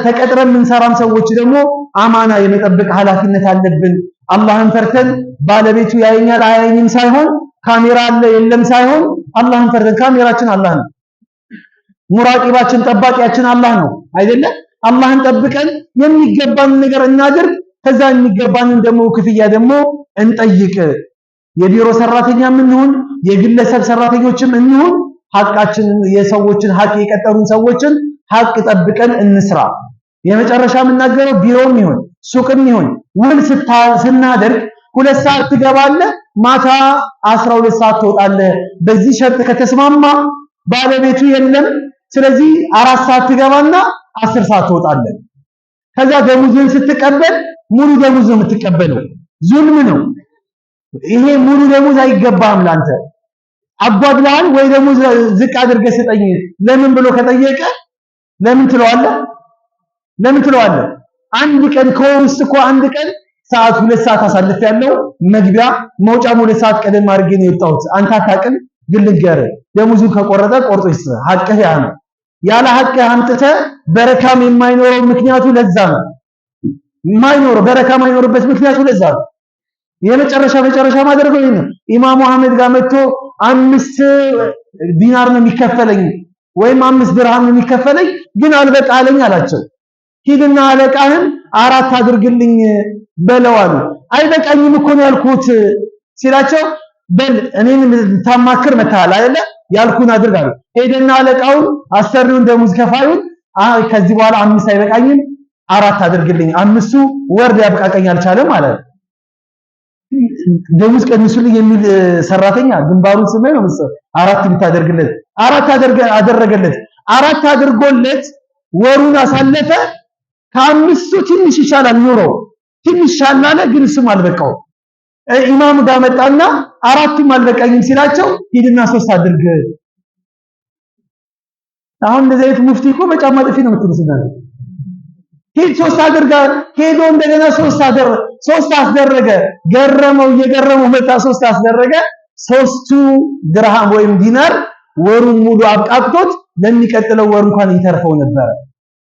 ተቀጥረን የምንሰራም ሰዎች ደግሞ አማና የመጠበቅ ኃላፊነት አለብን። አላህን ፈርተን ባለቤቱ ያየኛል አያየኝም ሳይሆን ካሜራ አለ የለም ሳይሆን አላህን ፈርተን፣ ካሜራችን አላህ ነው፣ ሙራቂባችን ጠባቂያችን አላህ ነው አይደለ? አላህን ጠብቀን የሚገባንን ነገር እናድርግ። ከዛ የሚገባንን ደግሞ ክፍያ ደግሞ እንጠይቅ። የቢሮ ሰራተኛም እንሁን የግለሰብ ሰራተኞችም እንሁን ሐቃችንን የሰዎችን ሐቅ የቀጠሩን ሰዎችን ሐቅ ጠብቀን እንስራ። የመጨረሻ የምናገረው ቢሮም ይሁን ሱቅም ይሁን ውል ስናደርግ 2 ሰዓት ትገባለህ፣ ማታ 12 ሰዓት ትወጣለህ። በዚህ ሸርጥ ከተስማማ ባለቤቱ የለም። ስለዚህ 4 ሰዓት ትገባና 10 ሰዓት ትወጣለህ። ከዛ ደሞዝን ስትቀበል ሙሉ ደሞዝ ነው የምትቀበለው። ዙልም ነው ይሄ። ሙሉ ደሞዝ አይገባም ላንተ። አጓድላል ወይ ደሞዝ ዝቅ አድርገህ ስጠኝ ለምን ብሎ ከጠየቀ ለምን ትለዋለህ? አንድ ቀን ከወርስ እኮ አንድ ቀን ሰዓት 2 ሰዓት አሳልፍ ያለው መግቢያ መውጫ 2 ሰዓት ቀደም አድርጌ ነው የወጣሁት። አንተ አታውቅም፣ ግን ልንገርህ ደሞዙን ከቆረጠ ቆርጦ ይስጥህ። ሐቅህ ያ ነው። ያለ ሐቅህ አምጥተህ በረካም የማይኖረው ምክንያቱ ለዛ ነው። በረካ የማይኖርበት ምክንያቱ ለዛ ነው። የመጨረሻ ማድረገው ይሄ ነው። ኢማሙ አህመድ ጋር መጥቶ 5 ዲናር ነው የሚከፈለኝ ወይም 5 ድርሃም ነው የሚከፈለኝ ግን አልበቃለኝ አላቸው። ሂድና አለቃህን 4 አድርግልኝ በለው አሉ። አይበቃኝም እኮ ነው ያልኩት ሲላቸው በል እኔን ታማክር መታል አይደለ ያልኩን አድርግ አሉ። ሄደና አለቃውን አሰሪውን ደሞዝ ከፋዩን ከዚህ በኋላ 5 አይበቃኝም 4 አድርግልኝ፣ 5ቱ ወርድ ያብቃቀኝ አልቻለም ማለት ነው። ደሞዝ ቀንሱልኝ የሚል ሰራተኛ ግንባሩን ስመ ነው መሰለ 4 ብታደርግለት 4 አደረገለት። 4 አድርጎለት ወሩን አሳለፈ። ከ5ቱ ትንሽ ይሻላል ኑሮ ትንሽ ሻላለ፣ ግን ስም አልበቃው። ኢማሙ ጋር መጣና 4ቱም አልበቃኝም ሲላቸው ሂድና 3 አድርግ። አሁን እንደዚህ አይነት ሙፍቲ እኮ በጫማ ጥፊ ነው የምትመስለው። ሂድ 3 አድርጋ ሄዶ እንደገና 3 አስደረገ። እየገረመው መጣ። 3 አስደረገ። 3ቱ ድርሃም ወይም ዲናር ወሩን ሙሉ አብቃቅቶት ለሚቀጥለው ወር እንኳን ይተርፈው ነበር።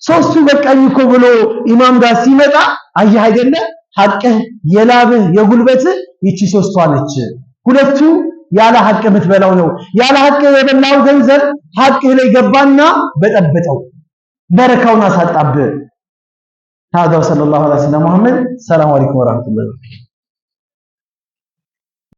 3ቱ በቃኝ እኮ ብሎ ኢማም ጋር ሲመጣ አየህ አይደለ ሐቅህ የላብህ የጉልበትህ ይቺ 3ቷ ነች። 2ቱ ያለ ሐቅ የምትበላው ነው። ያለ ሐቅ የበላው ገንዘብ ሐቅህ ላይ ገባና በጠበጠው፣ በረካውን አሳጣብህ። هذا وصلى الله على سيدنا محمد. السلام عليكم ورحمة الله وبركاته.